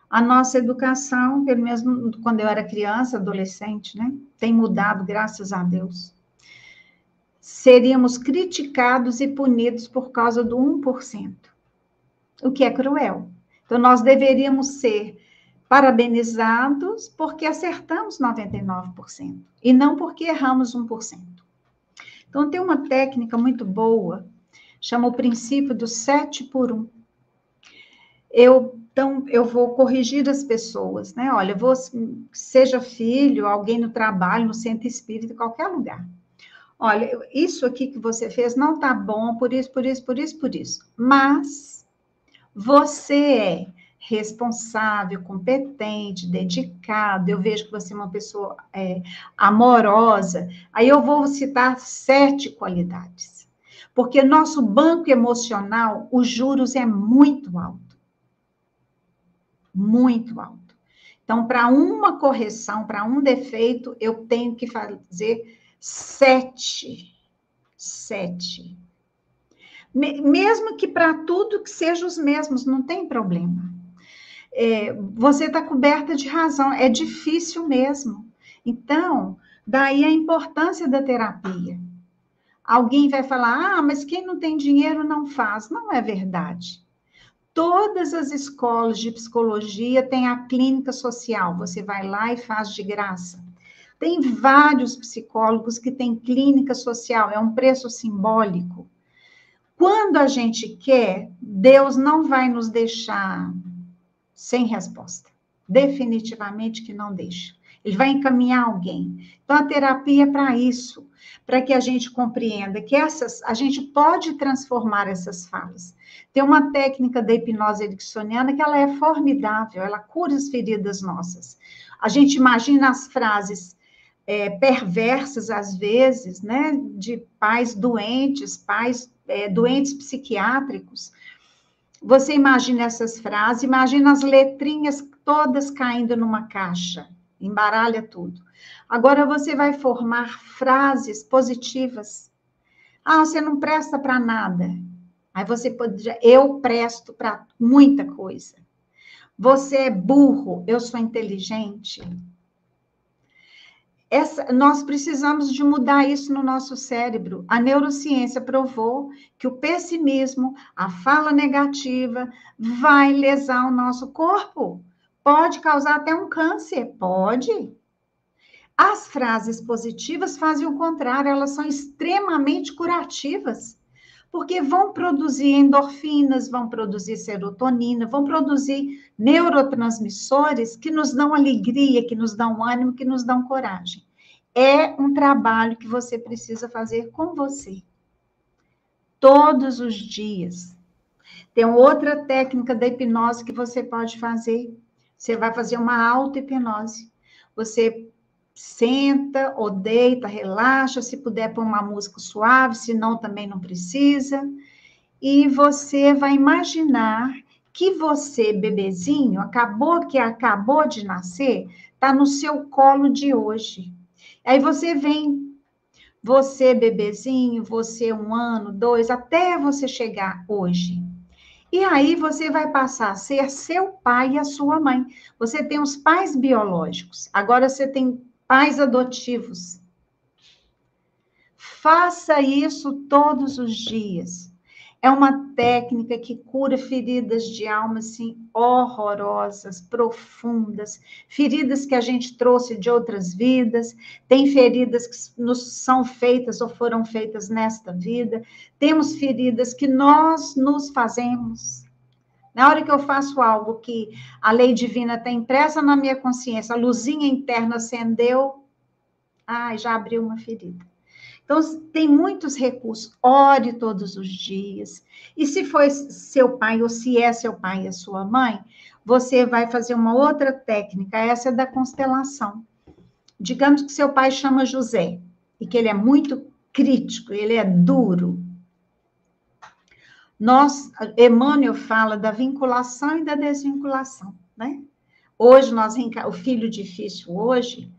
a nossa educação, pelo menos quando eu era criança, adolescente, né? Tem mudado, graças a Deus. Seríamos criticados e punidos por causa do 1%, o que é cruel. Então, nós deveríamos ser parabenizados porque acertamos 99%, e não porque erramos 1%. Então, tem uma técnica muito boa, chama o princípio do 7 por 1. Então, eu vou corrigir as pessoas, né? Olha, seja filho, alguém no trabalho, no centro espírita, em qualquer lugar. Olha, isso aqui que você fez não está bom, por isso. Mas você é responsável, competente, dedicado, eu vejo que você é uma pessoa amorosa. Aí eu vou citar 7 qualidades. Porque nosso banco emocional, os juros é muito alto. Muito alto. Então, para uma correção, para um defeito, eu tenho que fazer 7. Mesmo que para tudo que seja os mesmos, não tem problema. Você está coberta de razão, é difícil mesmo. Então, daí a importância da terapia. Alguém vai falar, mas quem não tem dinheiro não faz. Não é verdade. Todas as escolas de psicologia têm a clínica social, você vai lá e faz de graça. Tem vários psicólogos que têm clínica social, é um preço simbólico. Quando a gente quer, Deus não vai nos deixar sem resposta. Definitivamente que não deixa. Ele vai encaminhar alguém. Então, a terapia é para isso, para que a gente compreenda que a gente pode transformar essas falas. Tem uma técnica da hipnose ericksoniana que ela é formidável, ela cura as feridas nossas. A gente imagina as frases perversas, às vezes, né, de pais doentes psiquiátricos. Você imagina essas frases, imagina as letrinhas todas caindo numa caixa, embaralha tudo. Agora você vai formar frases positivas. Você não presta para nada. Aí você pode dizer, eu presto para muita coisa. Você é burro, eu sou inteligente. Nós precisamos de mudar isso no nosso cérebro. A neurociência provou que o pessimismo, a fala negativa, vai lesar o nosso corpo. Pode causar até um câncer, pode. As frases positivas fazem o contrário, elas são extremamente curativas, porque vão produzir endorfinas, vão produzir serotonina, vão produzir neurotransmissores que nos dão alegria, que nos dão ânimo, que nos dão coragem. É um trabalho que você precisa fazer com você. Todos os dias. Tem outra técnica da hipnose que você pode fazer. Você vai fazer uma auto-hipnose. Você senta ou deita, relaxa, se puder pôr uma música suave, se não, também não precisa. E você vai imaginar que você, bebezinho, acabou de nascer, está no seu colo de hoje. Aí você vem Você bebezinho, você 1 ano, 2, até você chegar hoje. E aí você vai passar a ser seu pai e a sua mãe. Você tem os pais biológicos, agora você tem pais adotivos. Faça isso todos os dias. É uma técnica que cura feridas de alma, assim, horrorosas, profundas, feridas que a gente trouxe de outras vidas, tem feridas que nos são feitas ou foram feitas nesta vida, temos feridas que nós nos fazemos. Na hora que eu faço algo que a lei divina está impressa na minha consciência, a luzinha interna acendeu, já abriu uma ferida. Então, tem muitos recursos. Ore todos os dias. E se for seu pai, ou se é seu pai e a sua mãe, você vai fazer uma outra técnica. Essa é da constelação. Digamos que seu pai chama José, e que ele é muito crítico, ele é duro. Emmanuel fala da vinculação e da desvinculação, né? Hoje, o filho difícil hoje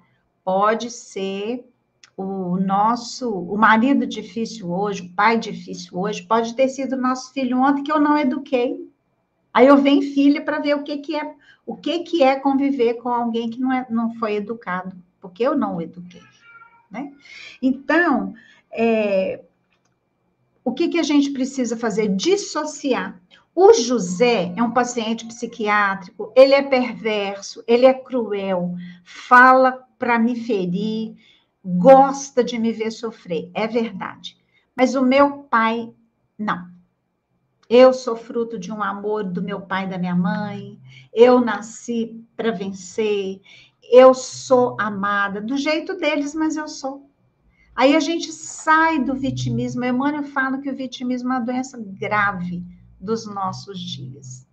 pode ser o marido difícil hoje, o pai difícil hoje, pode ter sido nosso filho ontem que eu não eduquei. Aí eu venho filha para ver o que é conviver com alguém que não foi educado, porque eu não o eduquei, né? Então, o que a gente precisa fazer? Dissociar. O José é um paciente psiquiátrico, ele é perverso, ele é cruel, fala para me ferir, gosta de me ver sofrer, é verdade. Mas o meu pai, não. Eu sou fruto de um amor do meu pai e da minha mãe, eu nasci para vencer, eu sou amada, do jeito deles, mas eu sou. Aí a gente sai do vitimismo. Emmanuel fala que o vitimismo é uma doença grave dos nossos dias.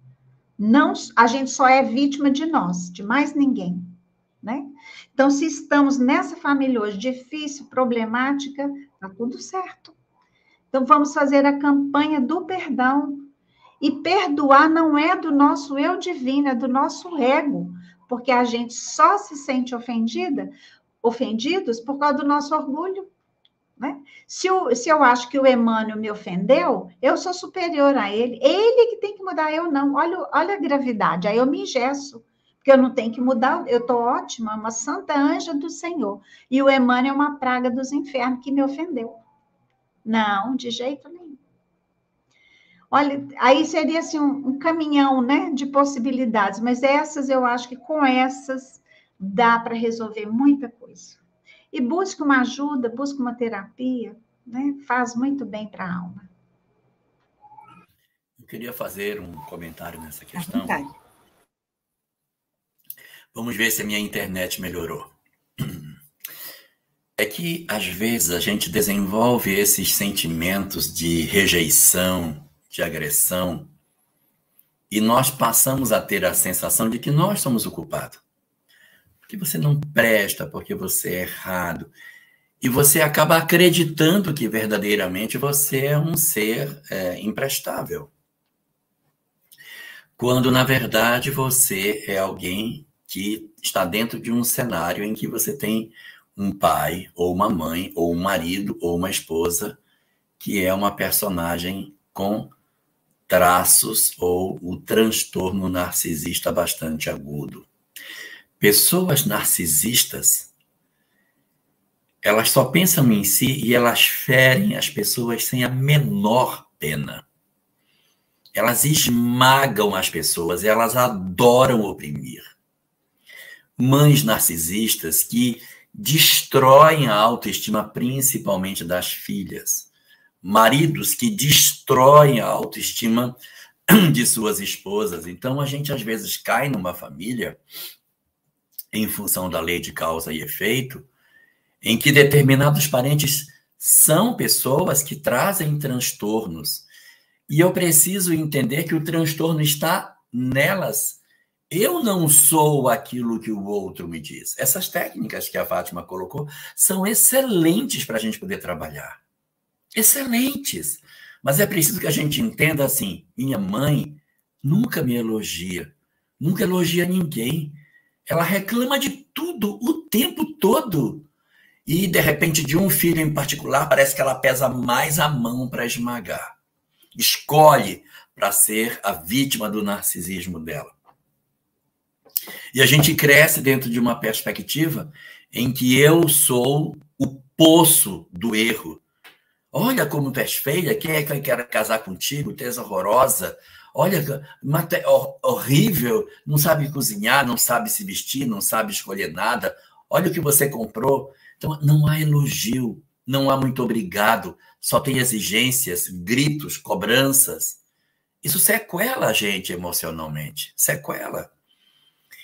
Não, a gente só é vítima de nós, de mais ninguém. Né? Então, se estamos nessa família hoje difícil, problemática, está tudo certo. Então, vamos fazer a campanha do perdão. E perdoar não é do nosso eu divino, é do nosso ego, porque a gente só se sente ofendidos por causa do nosso orgulho. Né? Se eu acho que o Emmanuel me ofendeu, eu sou superior a ele que tem que mudar, eu não. Olha a gravidade, aí eu me engesso. Porque eu não tenho que mudar, eu estou ótima, uma santa anja do Senhor. E o Emmanuel é uma praga dos infernos que me ofendeu. Não, de jeito nenhum. Olha, aí seria assim um caminhão, né, de possibilidades, mas essas eu acho que com essas dá para resolver muita coisa. E busque uma ajuda, busque uma terapia, né, faz muito bem para a alma. Eu queria fazer um comentário nessa questão. Vamos ver se a minha internet melhorou. É que, às vezes, a gente desenvolve esses sentimentos de rejeição, de agressão, e nós passamos a ter a sensação de que nós somos o culpado. Porque você não presta, porque você é errado. E você acaba acreditando que, verdadeiramente, você é um ser imprestável. Quando, na verdade, você é alguém que está dentro de um cenário em que você tem um pai, ou uma mãe, ou um marido, ou uma esposa, que é uma personagem com traços ou o transtorno narcisista bastante agudo. Pessoas narcisistas, elas só pensam em si e elas ferem as pessoas sem a menor pena. Elas esmagam as pessoas, elas adoram oprimir. Mães narcisistas que destroem a autoestima, principalmente das filhas. Maridos que destroem a autoestima de suas esposas. Então, a gente, às vezes, cai numa família, em função da lei de causa e efeito, em que determinados parentes são pessoas que trazem transtornos. E eu preciso entender que o transtorno está nelas. Eu não sou aquilo que o outro me diz. Essas técnicas que a Fátima colocou são excelentes para a gente poder trabalhar. Excelentes. Mas é preciso que a gente entenda assim, minha mãe nunca me elogia, nunca elogia ninguém. Ela reclama de tudo o tempo todo. E, de repente, de um filho em particular, parece que ela pesa mais a mão para esmagar. Escolhe para ser a vítima do narcisismo dela. E a gente cresce dentro de uma perspectiva em que eu sou o poço do erro. Olha como tu és feia, quem é que quer casar contigo? Tu és horrorosa. Olha, horrível, não sabe cozinhar, não sabe se vestir, não sabe escolher nada. Olha o que você comprou. Então, não há elogio, não há muito obrigado, só tem exigências, gritos, cobranças. Isso sequela a gente emocionalmente, sequela.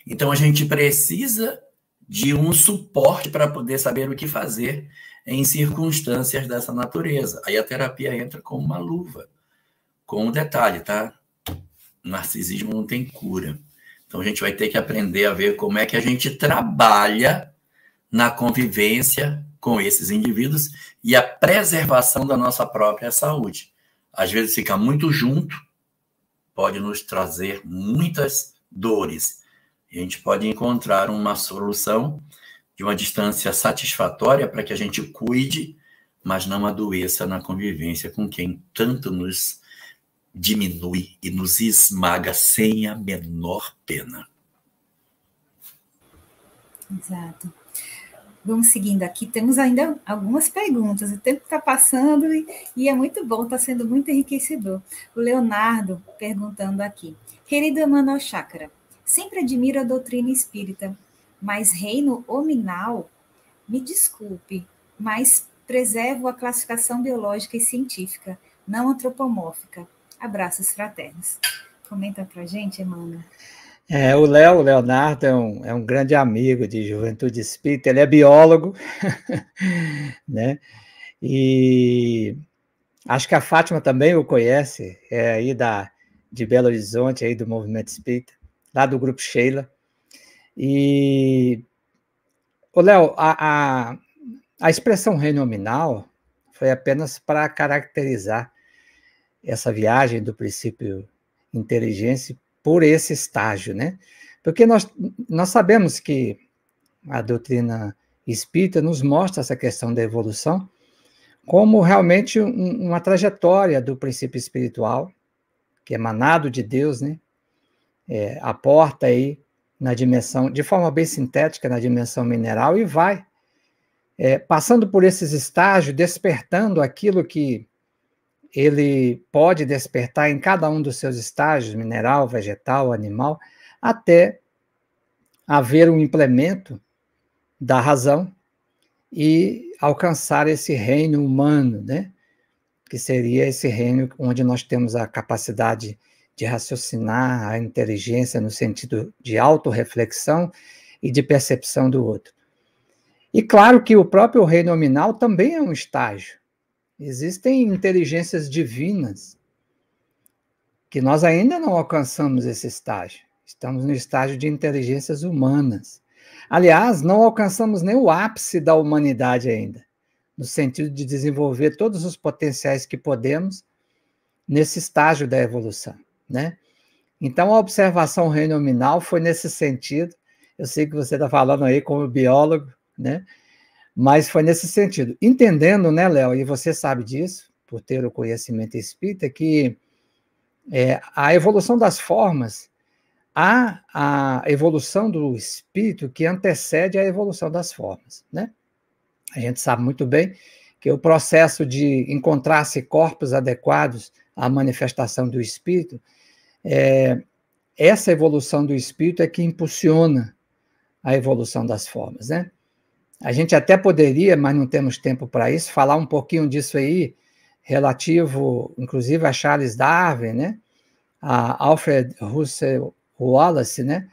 Então, a gente precisa de um suporte para poder saber o que fazer em circunstâncias dessa natureza. Aí a terapia entra como uma luva. Com um detalhe, tá? Narcisismo não tem cura. Então, a gente vai ter que aprender a ver como é que a gente trabalha na convivência com esses indivíduos e a preservação da nossa própria saúde. Às vezes, ficar muito junto pode nos trazer muitas dores. E a gente pode encontrar uma solução de uma distância satisfatória para que a gente cuide, mas não adoeça na convivência com quem tanto nos diminui e nos esmaga sem a menor pena. Exato. Vamos seguindo aqui, temos ainda algumas perguntas, o tempo está passando e é muito bom, está sendo muito enriquecedor. O Leonardo perguntando aqui, querido Emmanuel Chácara, sempre admiro a doutrina espírita, mas reino hominal, me desculpe, mas preservo a classificação biológica e científica, não antropomórfica. Abraços fraternos. Comenta para a gente, Emmanuel. O Leonardo é um grande amigo de Juventude Espírita, ele é biólogo, né? E acho que a Fátima também o conhece, é aí de Belo Horizonte, aí do Movimento Espírita, lá do Grupo Sheila. E, Léo, a expressão reino nominal foi apenas para caracterizar essa viagem do princípio inteligência por esse estágio, né? Porque nós sabemos que a doutrina espírita nos mostra essa questão da evolução como realmente uma trajetória do princípio espiritual, que é emanado de Deus, né? Aporta aí na dimensão, de forma bem sintética, na dimensão mineral, e vai passando por esses estágios, despertando aquilo que ele pode despertar em cada um dos seus estágios, mineral, vegetal, animal, até haver um implemento da razão e alcançar esse reino humano, né? Que seria esse reino onde nós temos a capacidade de raciocinar, a inteligência no sentido de autorreflexão e de percepção do outro. E claro que o próprio reino nominal também é um estágio. Existem inteligências divinas que nós ainda não alcançamos esse estágio. Estamos no estágio de inteligências humanas. Aliás, não alcançamos nem o ápice da humanidade ainda, no sentido de desenvolver todos os potenciais que podemos nesse estágio da evolução, né? Então, a observação reino nominal foi nesse sentido. Eu sei que você está falando aí como biólogo, né? Mas foi nesse sentido. Entendendo, né, Léo, e você sabe disso, por ter o conhecimento espírita, que a evolução das formas, há a evolução do espírito que antecede a evolução das formas, né? A gente sabe muito bem que o processo de encontrar-se corpos adequados à manifestação do espírito, essa evolução do espírito é que impulsiona a evolução das formas, né? A gente até poderia, mas não temos tempo para isso, falar um pouquinho disso aí, relativo, inclusive, a Charles Darwin, né? A Alfred Russel Wallace, né?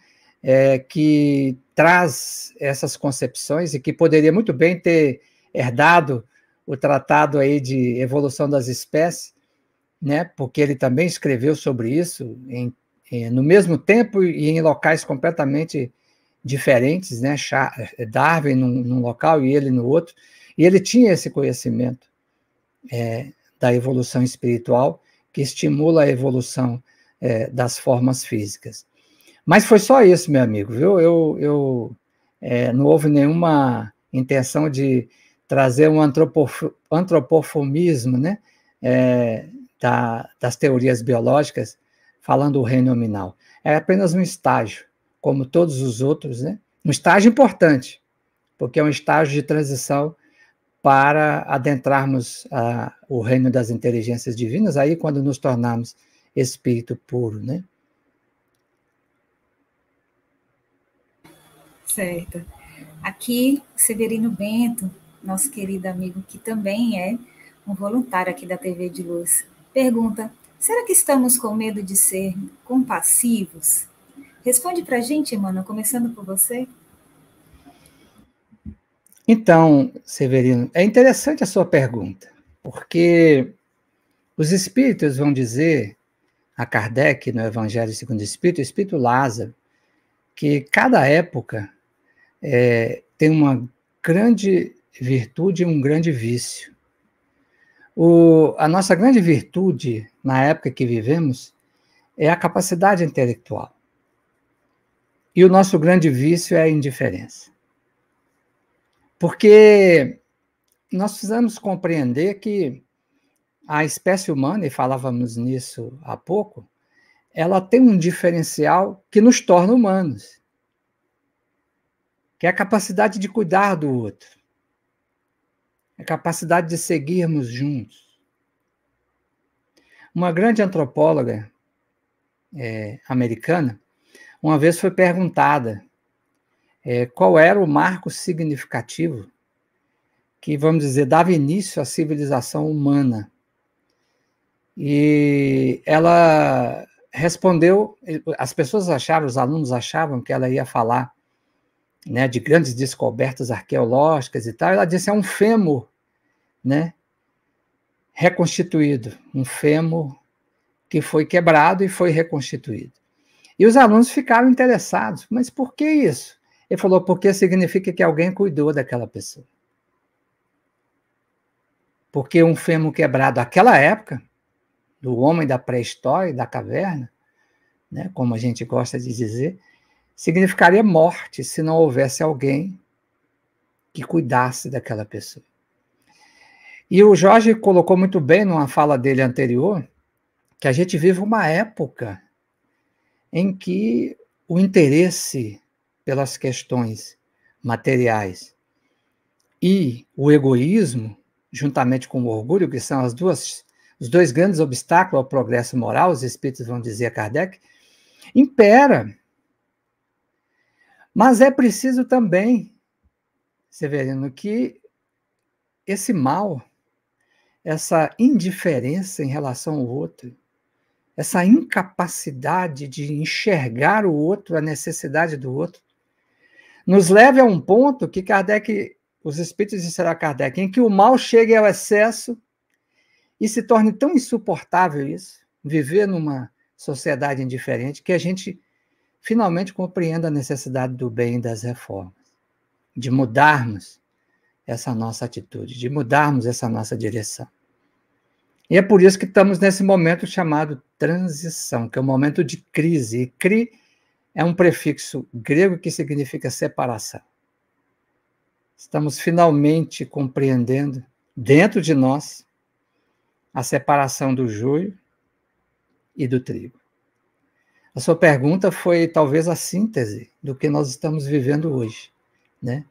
Que traz essas concepções e que poderia muito bem ter herdado o tratado aí de evolução das espécies, né? Porque ele também escreveu sobre isso no mesmo tempo e em locais completamente diferentes, né? Darwin num local e ele no outro, e ele tinha esse conhecimento da evolução espiritual que estimula a evolução das formas físicas. Mas foi só isso, meu amigo, viu? Não houve nenhuma intenção de trazer um antropoformismo, né, das teorias biológicas, falando o reino nominal. É apenas um estágio, como todos os outros, né? Um estágio importante, porque é um estágio de transição para adentrarmos o reino das inteligências divinas, aí quando nos tornarmos espírito puro, né? Certo. Aqui, Severino Bento, nosso querido amigo, que também é um voluntário aqui da TV de Luz, pergunta: será que estamos com medo de ser compassivos? Responde para a gente, Emmanuel, começando por você. Então, Severino, é interessante a sua pergunta, porque os espíritos vão dizer a Kardec, no Evangelho segundo o Espírito Lázaro, que cada época tem uma grande virtude e um grande vício. A nossa grande virtude, na época que vivemos, é a capacidade intelectual. E o nosso grande vício é a indiferença. Porque nós precisamos compreender que a espécie humana, e falávamos nisso há pouco, ela tem um diferencial que nos torna humanos, que é a capacidade de cuidar do outro, a capacidade de seguirmos juntos. Uma grande antropóloga americana, uma vez foi perguntada qual era o marco significativo que, vamos dizer, dava início à civilização humana. E ela respondeu, as pessoas acharam, os alunos achavam que ela ia falar, né, de grandes descobertas arqueológicas e tal. Ela disse: é um fêmur, né, reconstituído, um fêmur que foi quebrado e foi reconstituído. E os alunos ficaram interessados. Mas por que isso? Ele falou: porque significa que alguém cuidou daquela pessoa. Porque um fêmur quebrado naquela época, do homem da pré-história, da caverna, né, como a gente gosta de dizer, significaria morte se não houvesse alguém que cuidasse daquela pessoa. E o Jorge colocou muito bem numa fala dele anterior que a gente vive uma época em que o interesse pelas questões materiais e o egoísmo, juntamente com o orgulho, que são os dois grandes obstáculos ao progresso moral, os espíritos vão dizer a Kardec, impera. Mas é preciso também, Severino, que esse mal, essa indiferença em relação ao outro, essa incapacidade de enxergar o outro, a necessidade do outro, nos leve a um ponto que Kardec, os espíritos disseram a Kardec, em que o mal chegue ao excesso e se torne tão insuportável isso, viver numa sociedade indiferente, que a gente finalmente compreenda a necessidade do bem e das reformas, de mudarmos essa nossa atitude, de mudarmos essa nossa direção. E é por isso que estamos nesse momento chamado transição, que é um momento de crise. E cri é um prefixo grego que significa separação. Estamos finalmente compreendendo, dentro de nós, a separação do joio e do trigo. A sua pergunta foi talvez a síntese do que nós estamos vivendo hoje, né?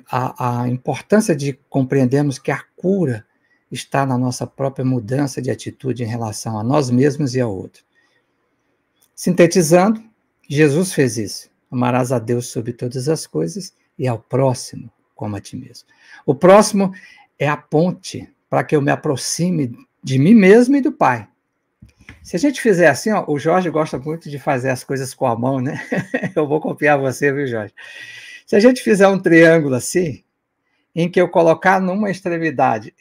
A importância de compreendermos que a cura está na nossa própria mudança de atitude em relação a nós mesmos e ao outro. Sintetizando, Jesus fez isso. Amarás a Deus sobre todas as coisas e ao próximo como a ti mesmo. O próximo é a ponte para que eu me aproxime de mim mesmo e do Pai. Se a gente fizer assim, ó, o Jorge gosta muito de fazer as coisas com a mão, né? Eu vou copiar você, viu, Jorge? Se a gente fizer um triângulo assim, em que eu colocar numa extremidade,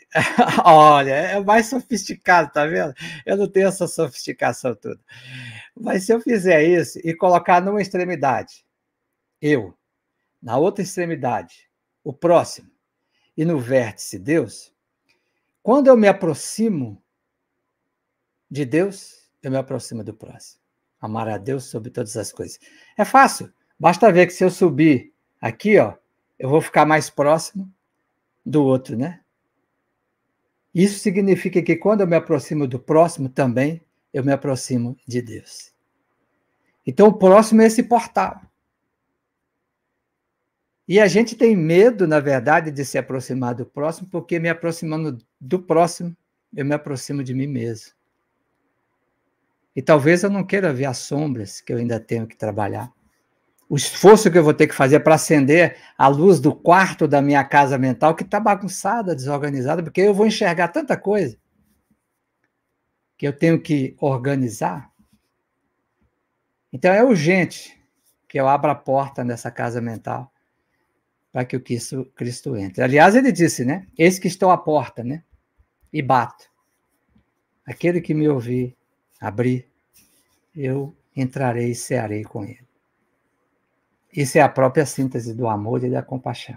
olha, é mais sofisticado, tá vendo? Eu não tenho essa sofisticação toda. Mas se eu fizer isso e colocar numa extremidade, eu, na outra extremidade, o próximo, e no vértice, Deus, quando eu me aproximo de Deus, eu me aproximo do próximo. Amar a Deus sobre todas as coisas. É fácil. Basta ver que se eu subir aqui, ó, eu vou ficar mais próximo do outro, né? Isso significa que quando eu me aproximo do próximo também, eu me aproximo de Deus. Então, o próximo é esse portal. E a gente tem medo, na verdade, de se aproximar do próximo, porque me aproximando do próximo, eu me aproximo de mim mesmo. E talvez eu não queira ver as sombras que eu ainda tenho que trabalhar. O esforço que eu vou ter que fazer para acender a luz do quarto da minha casa mental, que está bagunçada, desorganizada, porque eu vou enxergar tanta coisa que eu tenho que organizar. Então é urgente que eu abra a porta nessa casa mental para que o Cristo entre. Aliás, ele disse, né? Eis que estou à porta, né? E bato. Aquele que me ouvir, abrir, eu entrarei e cearei com ele. Isso é a própria síntese do amor e da compaixão.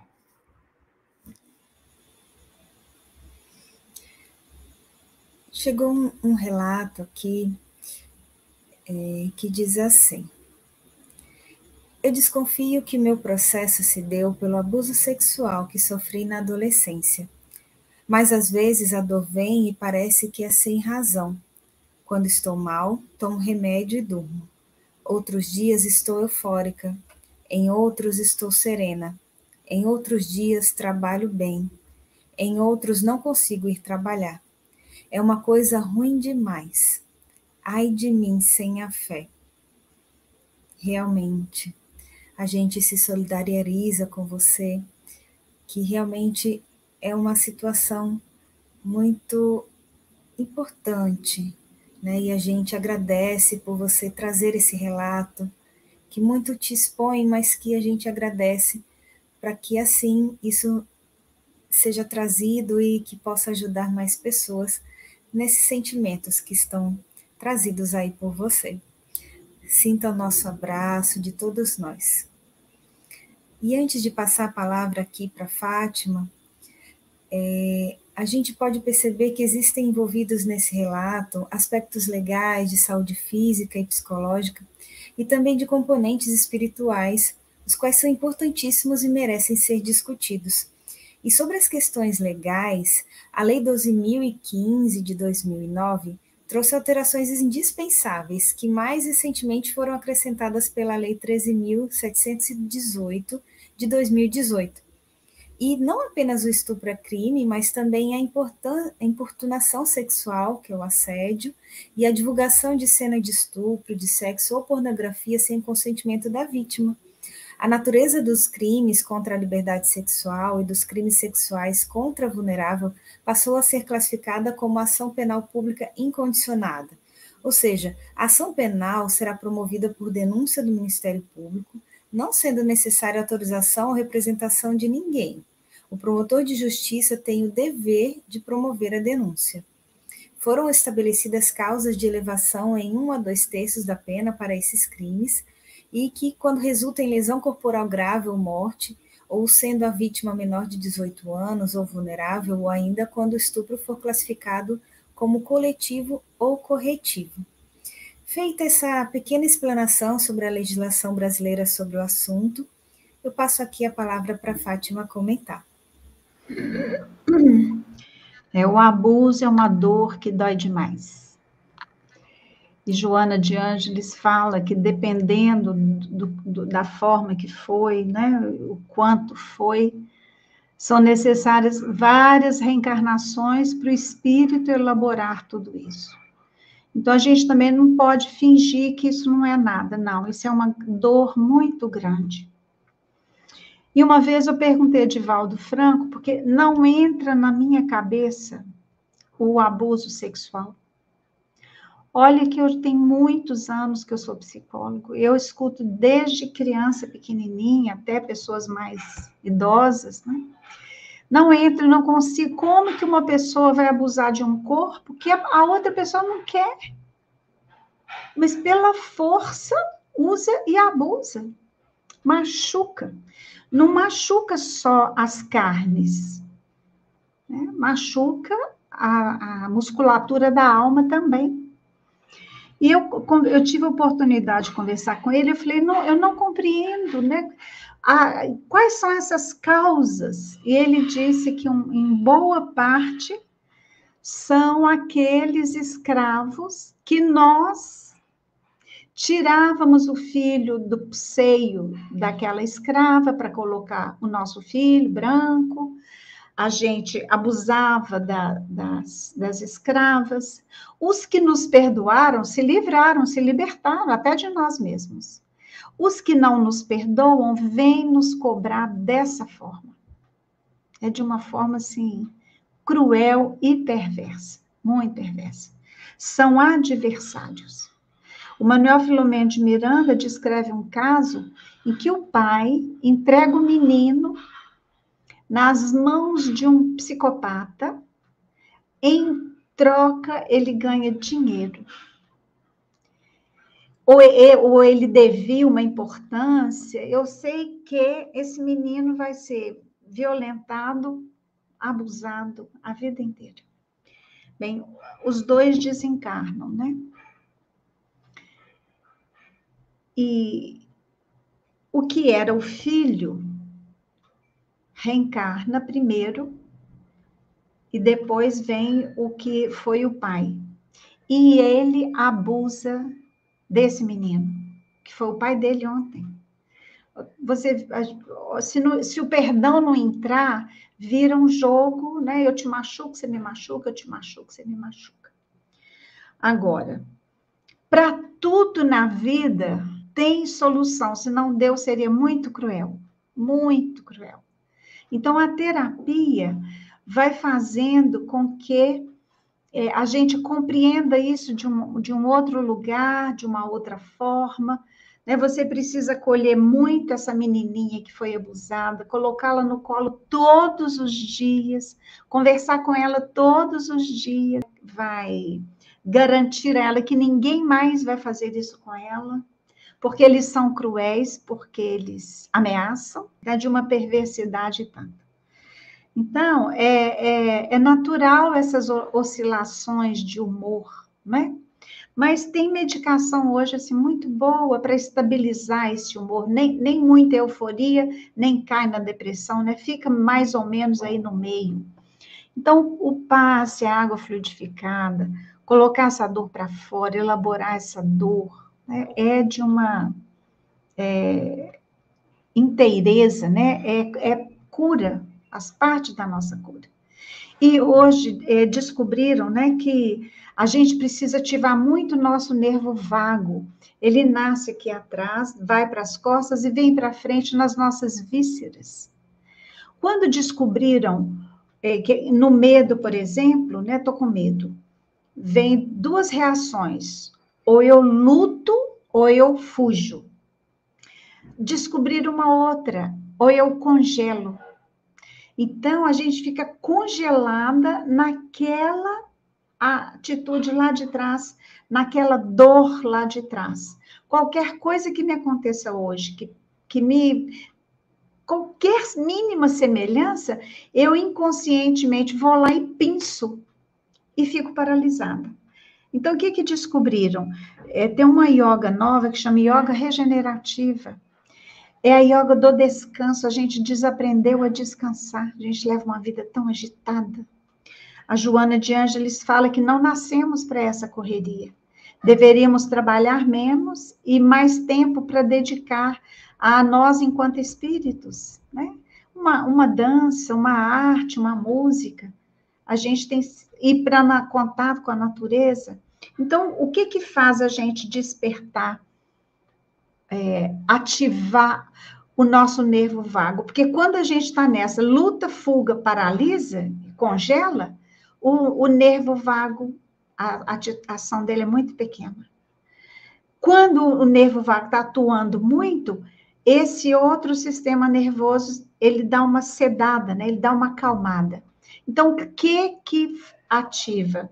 Chegou um relato aqui que diz assim: eu desconfio que meu processo se deu pelo abuso sexual que sofri na adolescência. Mas às vezes a dor vem e parece que é sem razão. Quando estou mal, tomo remédio e durmo. Outros dias estou eufórica. Em outros estou serena. Em outros dias trabalho bem. Em outros não consigo ir trabalhar. É uma coisa ruim demais. Ai de mim sem a fé. Realmente, a gente se solidariza com você, que realmente é uma situação muito importante, né? E a gente agradece por você trazer esse relato, que muito te expõe, mas que a gente agradece para que assim isso seja trazido e que possa ajudar mais pessoas nesses sentimentos que estão trazidos aí por você. Sinta o nosso abraço de todos nós. E antes de passar a palavra aqui para Fátima, a gente pode perceber que existem envolvidos nesse relato aspectos legais de saúde física e psicológica e também de componentes espirituais, os quais são importantíssimos e merecem ser discutidos. E sobre as questões legais, a Lei 12.015 de 2009 trouxe alterações indispensáveis que mais recentemente foram acrescentadas pela Lei 13.718 de 2018. E não apenas o estupro é crime, mas também a importunação sexual, que é o assédio, e a divulgação de cena de estupro, de sexo ou pornografia sem consentimento da vítima. A natureza dos crimes contra a liberdade sexual e dos crimes sexuais contra a vulnerável passou a ser classificada como ação penal pública incondicionada. Ou seja, a ação penal será promovida por denúncia do Ministério Público, não sendo necessária autorização ou representação de ninguém. O promotor de justiça tem o dever de promover a denúncia. Foram estabelecidas causas de elevação em 1 a 2 terços da pena para esses crimes, e que, quando resulta em lesão corporal grave ou morte, ou sendo a vítima menor de 18 anos ou vulnerável, ou ainda quando o estupro for classificado como coletivo ou corretivo. Feita essa pequena explanação sobre a legislação brasileira sobre o assunto, eu passo aqui a palavra para a Fátima comentar. O abuso é uma dor que dói demais. E Joana de Ângeles fala que dependendo da forma que foi, né, o quanto foi, são necessárias várias reencarnações para o espírito elaborar tudo isso. Então, a gente também não pode fingir que isso não é nada, não. Isso é uma dor muito grande. E uma vez eu perguntei a Divaldo Franco, porque não entra na minha cabeça o abuso sexual. Olha que eu tenho muitos anos que eu sou psicólogo, eu escuto desde criança pequenininha até pessoas mais idosas, né? Não entra, não consigo. Como que uma pessoa vai abusar de um corpo que a outra pessoa não quer? Mas pela força usa e abusa. Machuca. Não machuca só as carnes, né? Machuca a musculatura da alma também. E eu tive a oportunidade de conversar com ele, eu falei, não, eu não compreendo, né? Quais são essas causas? E ele disse que, em boa parte, são aqueles escravos que nós tirávamos o filho do seio daquela escrava para colocar o nosso filho branco, a gente abusava das escravas. Os que nos perdoaram se livraram, se libertaram até de nós mesmos. Os que não nos perdoam vêm nos cobrar dessa forma. É de uma forma, assim, cruel e perversa, muito perversa. São adversários. O Manuel Filomeno de Miranda descreve um caso em que o pai entrega o menino nas mãos de um psicopata, em troca ele ganha dinheiro. Ou ele devia uma importância, eu sei que esse menino vai ser violentado, abusado a vida inteira. Bem, os dois desencarnam, né? E o que era o filho reencarna primeiro e depois vem o que foi o pai. E ele abusa desse menino, que foi o pai dele ontem. Se o perdão não entrar, vira um jogo, né? Eu te machuco, você me machuca, eu te machuco, você me machuca. Agora, para tudo na vida tem solução, senão Deus seria muito cruel, muito cruel. Então, a terapia vai fazendo com que a gente compreenda isso de um outro lugar, de uma outra forma, né? Você precisa acolher muito essa menininha que foi abusada, colocá-la no colo todos os dias, conversar com ela todos os dias, vai garantir a ela que ninguém mais vai fazer isso com ela, porque eles são cruéis, porque eles ameaçam, é de uma perversidade tanta. Então, é natural essas oscilações de humor, né? Mas tem medicação hoje, assim, muito boa para estabilizar esse humor, nem muita euforia, nem cai na depressão, né? Fica mais ou menos aí no meio. Então, o passe, a água fluidificada, colocar essa dor para fora, elaborar essa dor, né? É de uma inteireza, né? É cura, faz parte da nossa cura. E hoje descobriram, né, que a gente precisa ativar muito o nosso nervo vago. Ele nasce aqui atrás, vai para as costas e vem para frente nas nossas vísceras. Quando descobriram que no medo, por exemplo, né, tô com medo, vem duas reações, ou eu luto ou eu fujo. Descobriram uma outra, ou eu congelo. Então, a gente fica congelada naquela atitude lá de trás, naquela dor lá de trás. Qualquer coisa que me aconteça hoje, qualquer mínima semelhança, eu inconscientemente vou lá e pinço e fico paralisada. Então, o que descobriram? Tem uma yoga nova que chama yoga regenerativa. É a yoga do descanso, a gente desaprendeu a descansar, a gente leva uma vida tão agitada. A Joana de Ângeles fala que não nascemos para essa correria. Deveríamos trabalhar menos e mais tempo para dedicar a nós enquanto espíritos, né? Uma dança, uma arte, uma música. A gente tem que ir para contato com a natureza. Então, o que faz a gente despertar? Ativar o nosso nervo vago, porque quando a gente está nessa luta, fuga, paralisa, congela, o nervo vago, a ação dele é muito pequena. Quando o nervo vago está atuando muito, esse outro sistema nervoso, ele dá uma sedada, né? Ele dá uma acalmada. Então, o que ativa?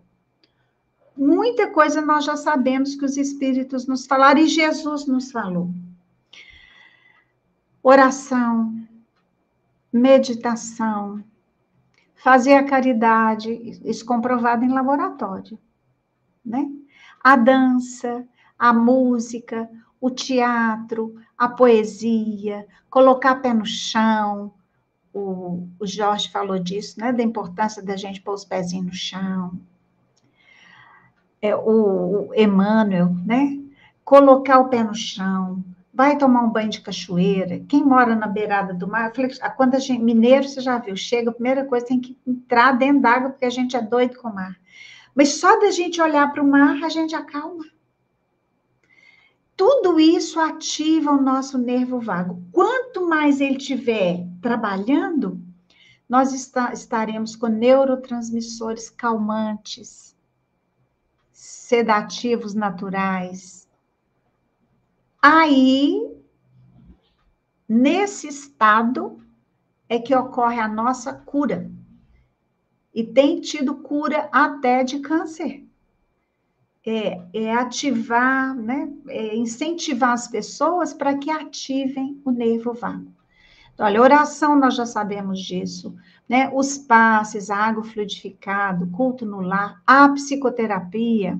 Muita coisa nós já sabemos que os espíritos nos falaram e Jesus nos falou. Oração, meditação, fazer a caridade, isso comprovado em laboratório, né? A dança, a música, o teatro, a poesia, colocar pé no chão. O Jorge falou disso, né? Da importância da gente pôr os pezinhos no chão. O Emmanuel, né? Colocar o pé no chão, vai tomar um banho de cachoeira. Quem mora na beirada do mar, eu falei, quando a gente, mineiro, você já viu, chega, a primeira coisa tem que entrar dentro d'água, porque a gente é doido com o mar. Mas só da gente olhar para o mar, a gente acalma. Tudo isso ativa o nosso nervo vago. Quanto mais ele estiver trabalhando, nós estaremos com neurotransmissores calmantes, sedativos naturais. Aí, nesse estado, é que ocorre a nossa cura. E tem tido cura até de câncer. É ativar, né? Incentivar as pessoas para que ativem o nervo vago. Então, olha, oração, nós já sabemos disso, né? Os passes, a água fluidificada, culto no lar, a psicoterapia.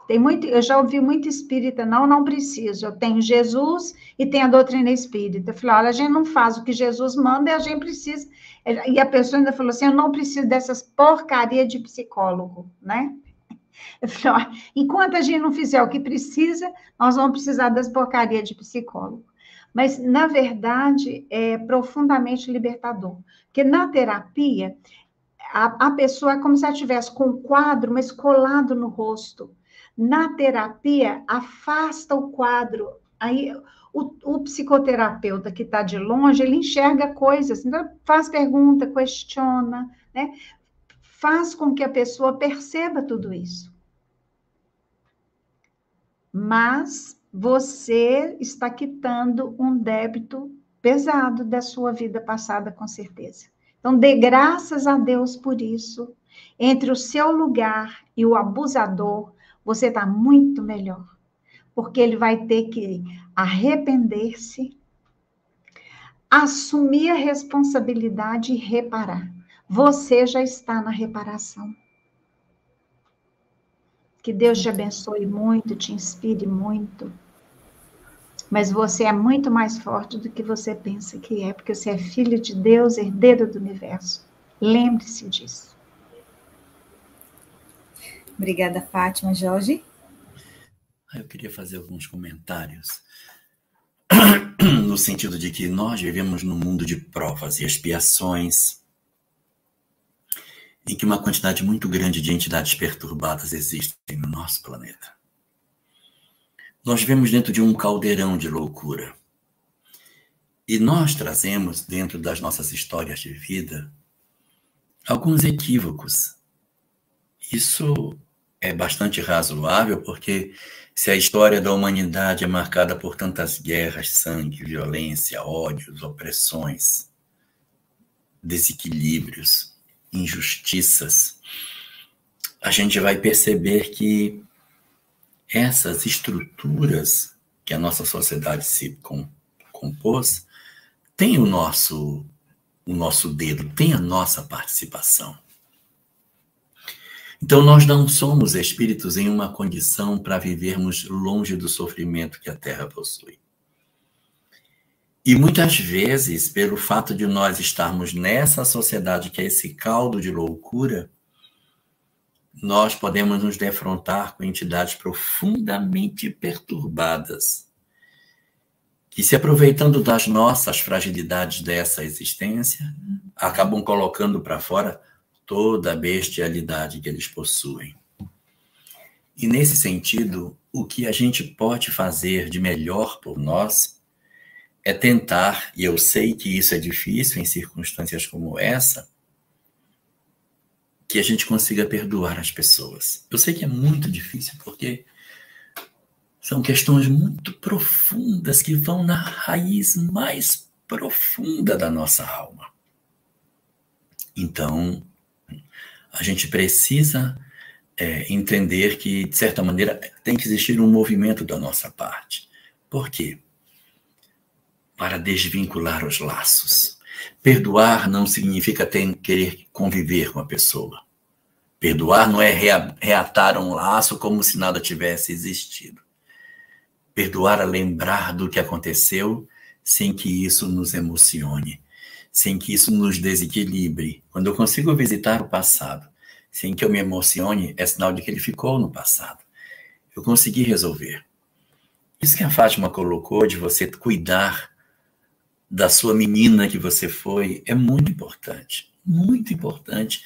Eu já ouvi muito espírita, não preciso, eu tenho Jesus e tenho a doutrina espírita. Eu falei, olha, a gente não faz o que Jesus manda e a gente precisa. E a pessoa ainda falou assim, eu não preciso dessas porcaria de psicólogo, né? Eu falei, olha, enquanto a gente não fizer o que precisa, nós vamos precisar das porcarias de psicólogo. Mas, na verdade, é profundamente libertador. Porque na terapia, a pessoa é como se ela estivesse com um quadro, mas colado no rosto. Na terapia, afasta o quadro. Aí, o psicoterapeuta que está de longe, ele enxerga coisas, então faz pergunta, questiona, né? Faz com que a pessoa perceba tudo isso. Mas você está quitando um débito pesado da sua vida passada, com certeza. Então, dê graças a Deus por isso. Entre o seu lugar e o abusador, você está muito melhor. Porque ele vai ter que arrepender-se, assumir a responsabilidade e reparar. Você já está na reparação. Que Deus te abençoe muito, te inspire muito. Mas você é muito mais forte do que você pensa que é, porque você é filho de Deus, herdeiro do universo. Lembre-se disso. Obrigada, Fátima. Jorge? Eu queria fazer alguns comentários no sentido de que nós vivemos num mundo de provas e expiações, em que uma quantidade muito grande de entidades perturbadas existem no nosso planeta. Nós vivemos dentro de um caldeirão de loucura. E nós trazemos, dentro das nossas histórias de vida, alguns equívocos. Isso é bastante razoável, porque se a história da humanidade é marcada por tantas guerras, sangue, violência, ódios, opressões, desequilíbrios, injustiças, a gente vai perceber que essas estruturas que a nossa sociedade se compôs têm o nosso dedo, tem a nossa participação. Então, nós não somos espíritos em uma condição para vivermos longe do sofrimento que a Terra possui. E muitas vezes, pelo fato de nós estarmos nessa sociedade que é esse caldo de loucura, nós podemos nos defrontar com entidades profundamente perturbadas, que, se aproveitando das nossas fragilidades dessa existência, acabam colocando para fora toda a bestialidade que eles possuem. E, nesse sentido, o que a gente pode fazer de melhor por nós é tentar, e eu sei que isso é difícil em circunstâncias como essa, que a gente consiga perdoar as pessoas. Eu sei que é muito difícil, porque são questões muito profundas que vão na raiz mais profunda da nossa alma. Então, a gente precisa entender que, de certa maneira, tem que existir um movimento da nossa parte. Por quê? Para desvincular os laços. Perdoar não significa querer conviver com a pessoa. Perdoar não é reatar um laço como se nada tivesse existido. perdoar a lembrar do que aconteceu, sem que isso nos emocione, sem que isso nos desequilibre. Quando eu consigo visitar o passado, sem que eu me emocione, é sinal de que ele ficou no passado. Eu consegui resolver. Isso que a Fátima colocou, de você cuidar da sua menina que você foi, é muito importante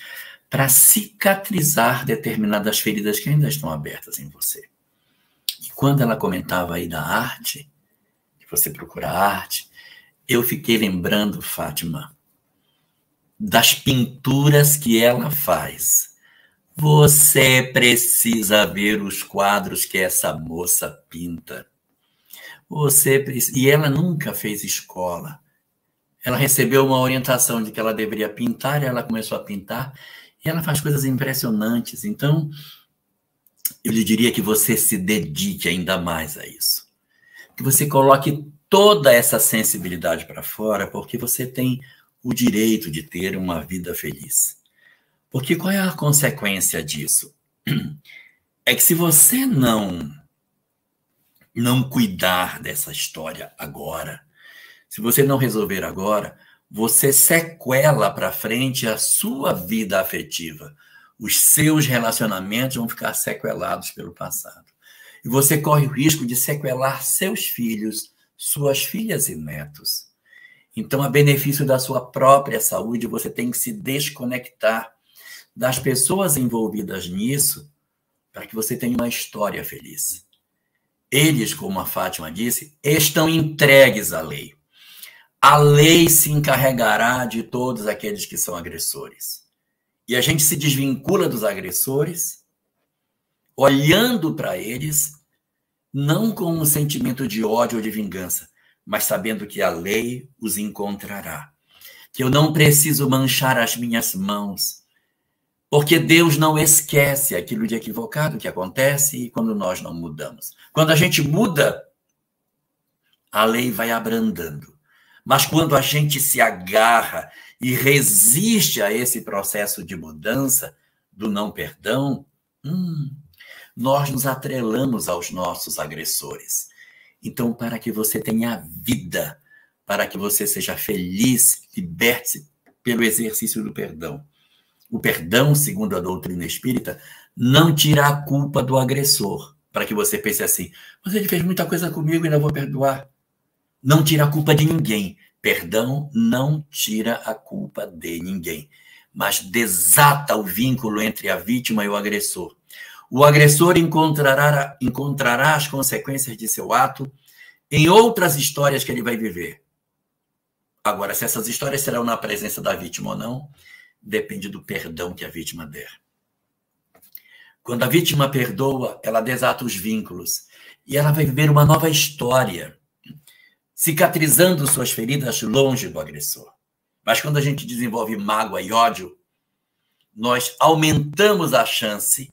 para cicatrizar determinadas feridas que ainda estão abertas em você. E quando ela comentava aí da arte, que você procura arte, eu fiquei lembrando, Fátima, das pinturas que ela faz. Você precisa ver os quadros que essa moça pinta. E ela nunca fez escola. Ela recebeu uma orientação de que ela deveria pintar, e ela começou a pintar, e ela faz coisas impressionantes. Então, eu lhe diria que você se dedique ainda mais a isso. Que você coloque toda essa sensibilidade para fora, porque você tem o direito de ter uma vida feliz. Porque qual é a consequência disso? É que se você não cuidar dessa história agora, se você não resolver agora, você sequela para frente a sua vida afetiva. Os seus relacionamentos vão ficar sequelados pelo passado. E você corre o risco de sequelar seus filhos, suas filhas e netos. Então, a benefício da sua própria saúde, você tem que se desconectar das pessoas envolvidas nisso para que você tenha uma história feliz. Eles, como a Fátima disse, estão entregues à lei. A lei se encarregará de todos aqueles que são agressores. E a gente se desvincula dos agressores, olhando para eles, não com um sentimento de ódio ou de vingança, mas sabendo que a lei os encontrará. Que eu não preciso manchar as minhas mãos, porque Deus não esquece aquilo de equivocado que acontece quando nós não mudamos. Quando a gente muda, a lei vai abrandando. Mas quando a gente se agarra e resiste a esse processo de mudança, do não perdão, nós nos atrelamos aos nossos agressores. Então, para que você tenha vida, para que você seja feliz, liberte-se pelo exercício do perdão. O perdão, segundo a doutrina espírita, não tira a culpa do agressor, para que você pense assim, mas ele fez muita coisa comigo e não vou perdoar. Não tira a culpa de ninguém. Perdão não tira a culpa de ninguém, mas desata o vínculo entre a vítima e o agressor. O agressor encontrará as consequências de seu ato em outras histórias que ele vai viver. Agora, se essas histórias serão na presença da vítima ou não, depende do perdão que a vítima der. Quando a vítima perdoa, ela desata os vínculos e ela vai viver uma nova história, cicatrizando suas feridas longe do agressor. Mas quando a gente desenvolve mágoa e ódio, nós aumentamos a chance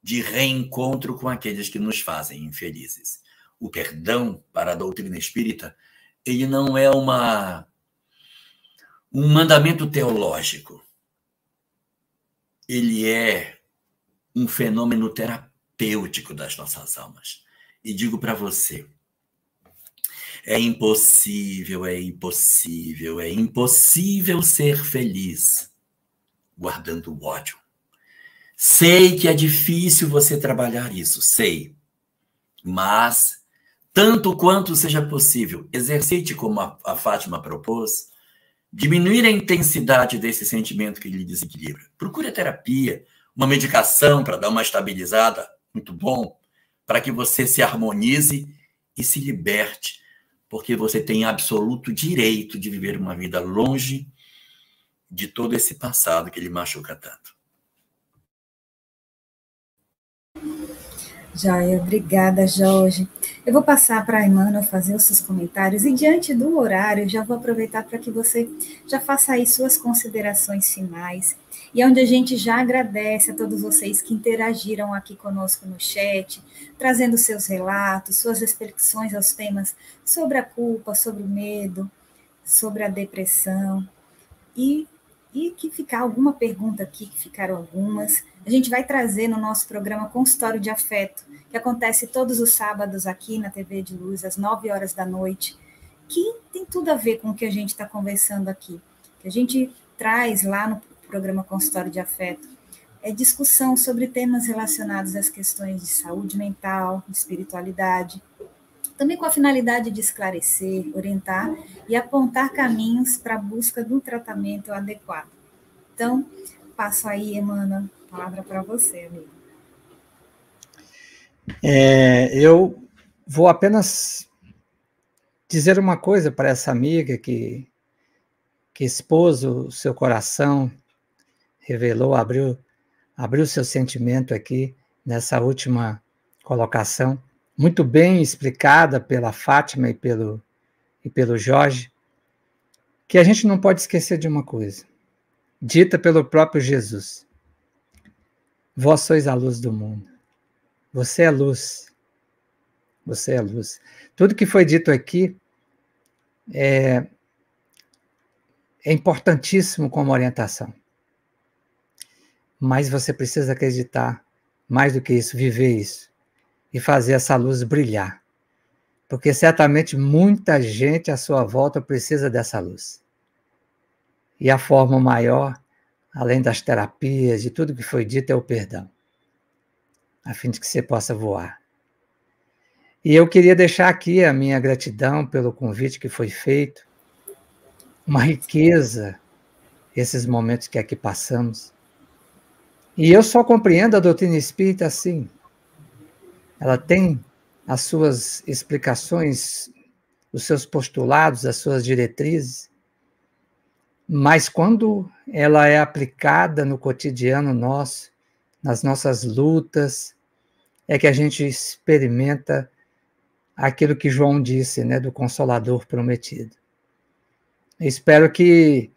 de reencontro com aqueles que nos fazem infelizes. O perdão, para a doutrina espírita, ele não é um mandamento teológico. Ele é um fenômeno terapêutico das nossas almas. E digo para você, é impossível ser feliz guardando o ódio. Sei que é difícil você trabalhar isso, sei. Mas, tanto quanto seja possível, exercite como a Fátima propôs, diminuir a intensidade desse sentimento que lhe desequilibra. Procure a terapia, uma medicação para dar uma estabilizada, muito bom, para que você se harmonize e se liberte, porque você tem absoluto direito de viver uma vida longe de todo esse passado que lhe machuca tanto. Joia, obrigada, Jorge. Eu vou passar para a Emmanuel fazer os seus comentários e, diante do horário, já vou aproveitar para que você já faça aí suas considerações finais. E onde a gente já agradece a todos vocês que interagiram aqui conosco no chat, trazendo seus relatos, suas reflexões aos temas sobre a culpa, sobre o medo, sobre a depressão. E E que ficar alguma pergunta aqui, que ficaram algumas, a gente vai trazer no nosso programa Consultório de Afeto, que acontece todos os sábados aqui na TV de Luz, às 9 horas da noite, que tem tudo a ver com o que a gente está conversando aqui. Que a gente traz lá no programa Consultório de Afeto é discussão sobre temas relacionados às questões de saúde mental, de espiritualidade, também com a finalidade de esclarecer, orientar e apontar caminhos para a busca de um tratamento adequado. Então, passo aí, Emmanuel, a palavra para você, amigo. Eu vou apenas dizer uma coisa para essa amiga que expôs o seu coração, revelou, abriu seu sentimento aqui nessa última colocação, muito bem explicada pela Fátima e pelo Jorge, que a gente não pode esquecer de uma coisa, dita pelo próprio Jesus. Vós sois a luz do mundo. Você é luz. Você é luz. Tudo que foi dito aqui é importantíssimo como orientação. Mas você precisa acreditar, mais do que isso, viver isso. E fazer essa luz brilhar. Porque certamente muita gente à sua volta precisa dessa luz. E a forma maior, além das terapias, de tudo que foi dito, é o perdão. A fim de que você possa voar. E eu queria deixar aqui a minha gratidão pelo convite que foi feito. Uma riqueza, esses momentos que aqui passamos. E eu só compreendo a doutrina espírita assim. Ela tem as suas explicações, os seus postulados, as suas diretrizes, mas quando ela é aplicada no cotidiano nosso, nas nossas lutas, é que a gente experimenta aquilo que João disse, né, do Consolador prometido. Espero que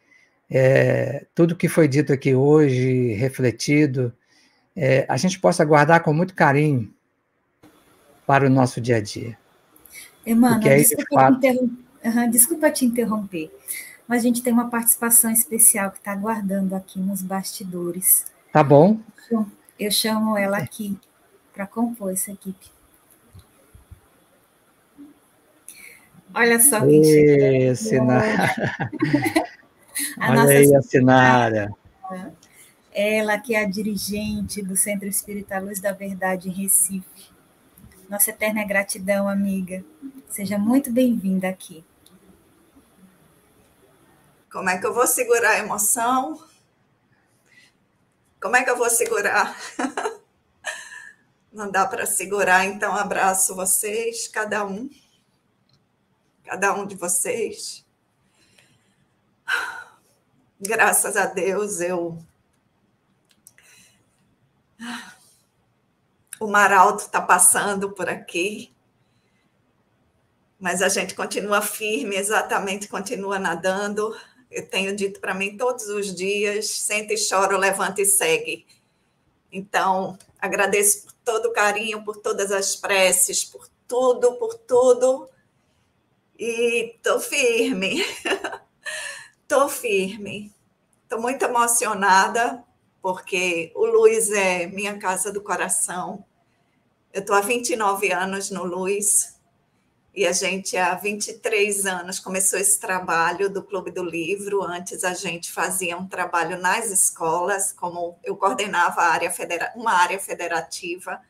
tudo que foi dito aqui hoje, refletido, a gente possa guardar com muito carinho para o nosso dia a dia. Emmanuel, desculpa te interromper, mas a gente tem uma participação especial que está aguardando aqui nos bastidores. Tá bom. Eu chamo ela aqui para compor essa equipe. Olha só quem chegou. Sinara. Olha aí a Sinara. Ela que é a dirigente do Centro Espírita Luz da Verdade em Recife. Nossa eterna gratidão, amiga. Seja muito bem-vinda aqui. Como é que eu vou segurar a emoção? Como é que eu vou segurar? Não dá para segurar, então abraço vocês, cada um de vocês. Graças a Deus, o mar alto está passando por aqui, mas a gente continua firme, exatamente, continua nadando. Eu tenho dito para mim todos os dias, senta e chora, levanta e segue. Então, agradeço por todo o carinho, por todas as preces, por tudo. E estou firme. Estou firme. Estou muito emocionada, porque o Luz é minha casa do coração. Eu estou há 29 anos no Luz, e a gente há 23 anos começou esse trabalho do Clube do Livro. Antes a gente fazia um trabalho nas escolas, como eu coordenava uma área federativa,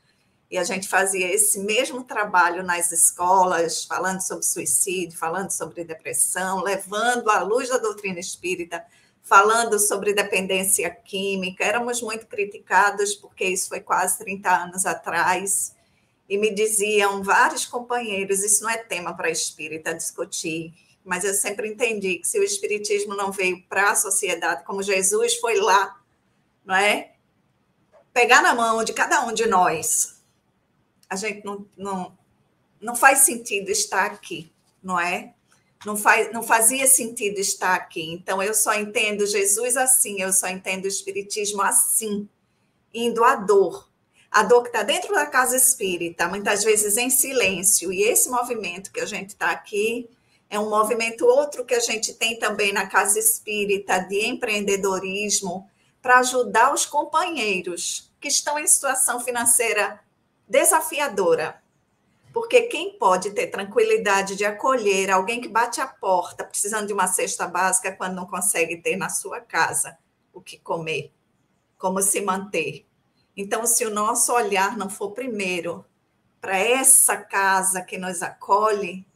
e a gente fazia esse mesmo trabalho nas escolas, falando sobre suicídio, falando sobre depressão, levando à luz da doutrina espírita, falando sobre dependência química. Éramos muito criticados, porque isso foi quase 30 anos atrás, e me diziam vários companheiros, isso não é tema para espírita discutir, mas eu sempre entendi que se o espiritismo não veio para a sociedade, como Jesus foi lá, não é? Pegar na mão de cada um de nós, a gente não faz sentido estar aqui, não é? Não fazia sentido estar aqui. Então, eu só entendo Jesus assim, eu só entendo o espiritismo assim, indo à dor. A dor que está dentro da casa espírita, muitas vezes em silêncio. E esse movimento que a gente está aqui É um movimento outro que a gente tem também na Casa Espírita de empreendedorismo para ajudar os companheiros que estão em situação financeira desafiadora. Porque quem pode ter tranquilidade de acolher alguém que bate a porta precisando de uma cesta básica quando não consegue ter na sua casa o que comer, como se manter. Então, se o nosso olhar não for primeiro para essa casa que nos acolhe,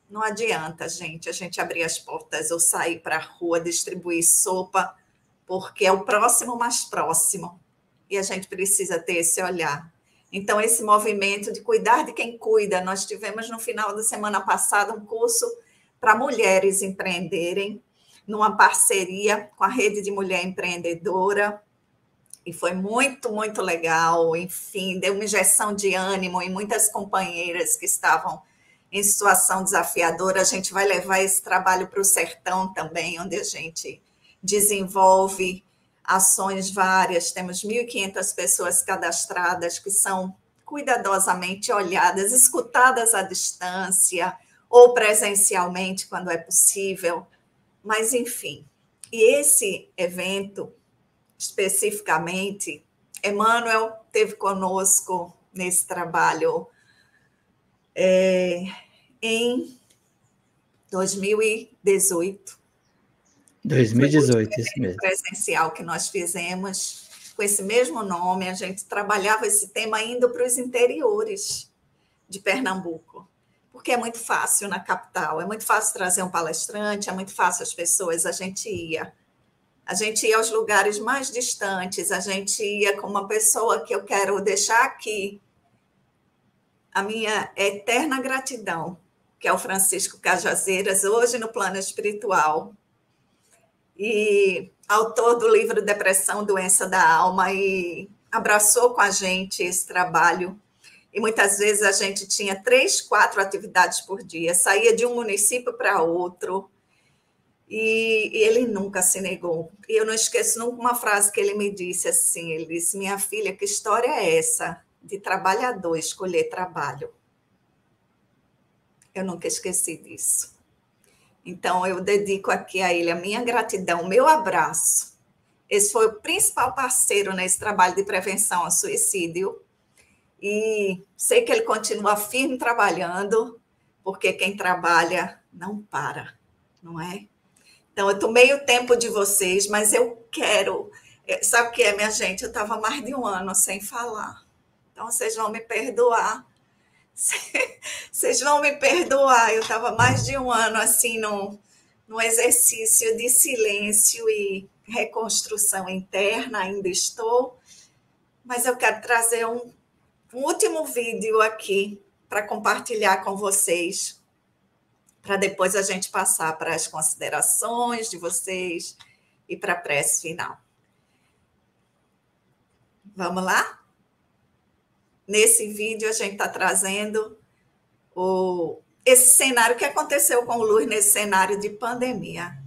não adianta, gente, a gente abrir as portas ou sair para a rua distribuir sopa, porque é o próximo mais próximo. E a gente precisa ter esse olhar. Então, esse movimento de cuidar de quem cuida, nós tivemos no final da semana passada um curso para mulheres empreenderem, numa parceria com a Rede de Mulher Empreendedora, e foi muito, muito legal. Enfim, deu uma injeção de ânimo em muitas companheiras que estavam em situação desafiadora. A gente vai levar esse trabalho para o sertão também, onde a gente desenvolve ações várias. Temos 1.500 pessoas cadastradas que são cuidadosamente olhadas, escutadas à distância ou presencialmente, quando é possível. Mas, enfim, e esse evento, especificamente, Emmanuel teve conosco nesse trabalho em 2018. 2018, isso mesmo. Presencial que nós fizemos, com esse mesmo nome, a gente trabalhava esse tema indo para os interiores de Pernambuco, porque é muito fácil na capital, é muito fácil trazer um palestrante, é muito fácil as pessoas, a gente ia aos lugares mais distantes, a gente ia com uma pessoa que eu quero deixar aqui a minha eterna gratidão, que é o Francisco Cajazeiras, hoje no plano espiritual, e autor do livro Depressão, Doença da Alma, e abraçou com a gente esse trabalho. E muitas vezes a gente tinha 3, 4 atividades por dia, saía de um município para outro, e ele nunca se negou. E eu não esqueço nunca uma frase que ele me disse assim, ele disse: minha filha, que história é essa de trabalhador escolher trabalho? Eu nunca esqueci disso. Então, eu dedico aqui a ele a minha gratidão, o meu abraço. Esse foi o principal parceiro nesse trabalho de prevenção ao suicídio. E sei que ele continua firme trabalhando, porque quem trabalha não para, não é? Então, eu tomei o tempo de vocês, mas eu quero... Sabe o que é, minha gente? Eu estava mais de um ano sem falar. Então, vocês vão me perdoar. Vocês vão me perdoar, eu estava mais de um ano assim num exercício de silêncio e reconstrução interna, ainda estou, mas eu quero trazer um último vídeo aqui para compartilhar com vocês, para depois a gente passar para as considerações de vocês e para a prece final. Vamos lá? Nesse vídeo a gente está trazendo esse cenário que aconteceu com o Luiz nesse cenário de pandemia,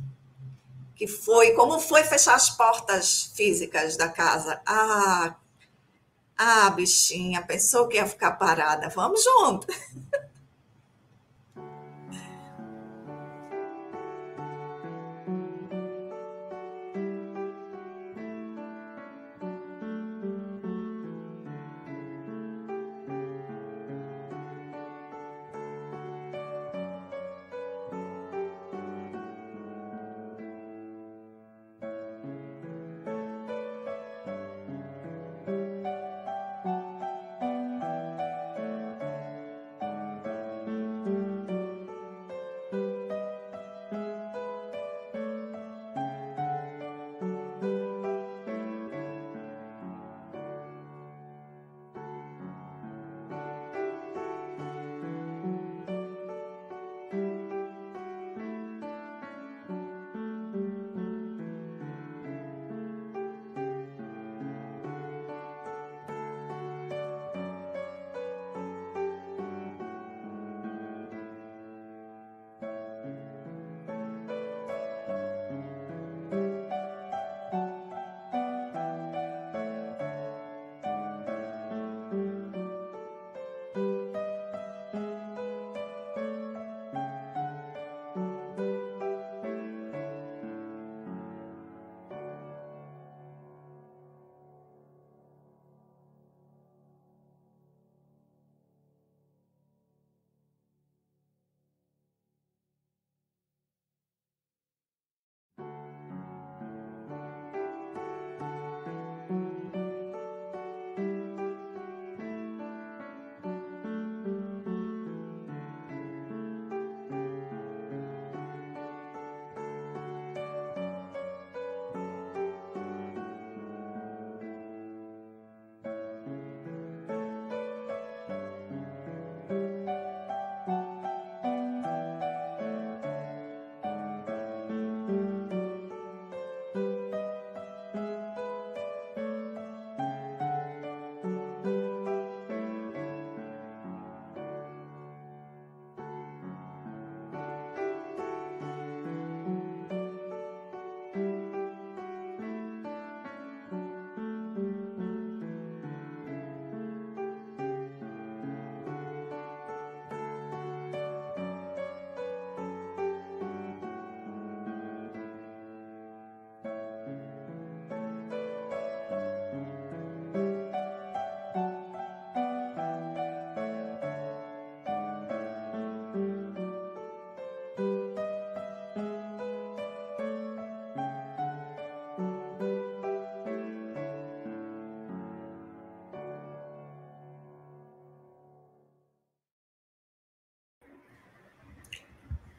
que foi, como foi fechar as portas físicas da casa. Bichinha, pensou que ia ficar parada. Vamos junto.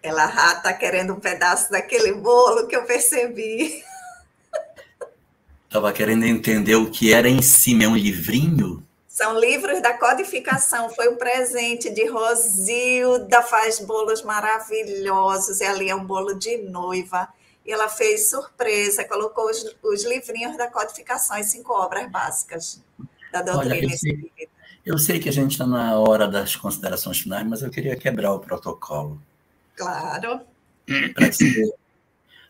Ela está querendo um pedaço daquele bolo que eu percebi. Estava querendo entender o que era em cima. É um livrinho? São livros da codificação. Foi um presente de Rosilda, faz bolos maravilhosos. E ali é um bolo de noiva. E ela fez surpresa, colocou os livrinhos da codificação, as 5 obras básicas da doutrina espírita. Eu sei que a gente está na hora das considerações finais, mas eu queria quebrar o protocolo. Claro.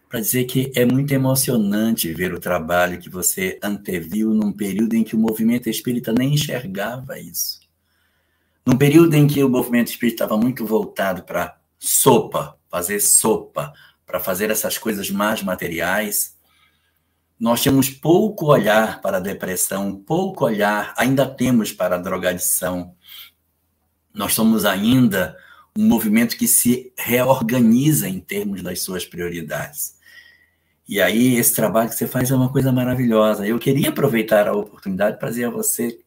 Para dizer que é muito emocionante ver o trabalho que você anteviu num período em que o movimento espírita nem enxergava isso. Num período em que o movimento espírita estava muito voltado para sopa, para fazer essas coisas mais materiais, nós tínhamos pouco olhar para a depressão, pouco olhar, ainda temos para a drogadição. Nós somos ainda um movimento que se reorganiza em termos das suas prioridades. E aí, esse trabalho que você faz é uma coisa maravilhosa. Eu queria aproveitar a oportunidade para dizer a você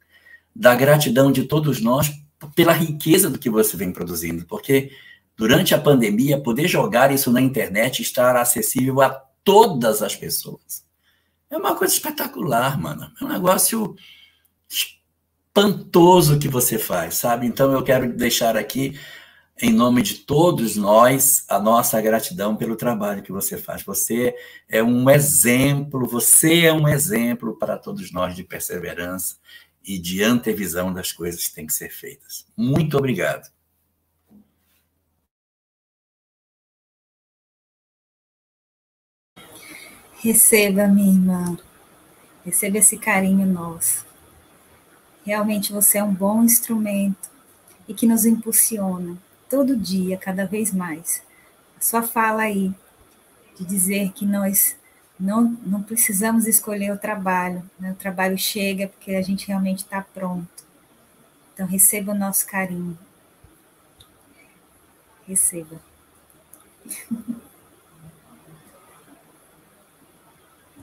da gratidão de todos nós pela riqueza do que você vem produzindo, porque durante a pandemia, poder jogar isso na internet, estar acessível a todas as pessoas, é uma coisa espetacular, mano. É um negócio espantoso que você faz, sabe? Então, eu quero deixar aqui, em nome de todos nós, a nossa gratidão pelo trabalho que você faz. Você é um exemplo para todos nós de perseverança e de antevisão das coisas que têm que ser feitas. Muito obrigado. Receba, minha irmã. Receba esse carinho nosso. Realmente você é um bom instrumento e que nos impulsiona todo dia, cada vez mais. A sua fala aí, de dizer que nós não precisamos escolher o trabalho, né? O trabalho chega porque a gente realmente está pronto. Então, receba o nosso carinho. Receba.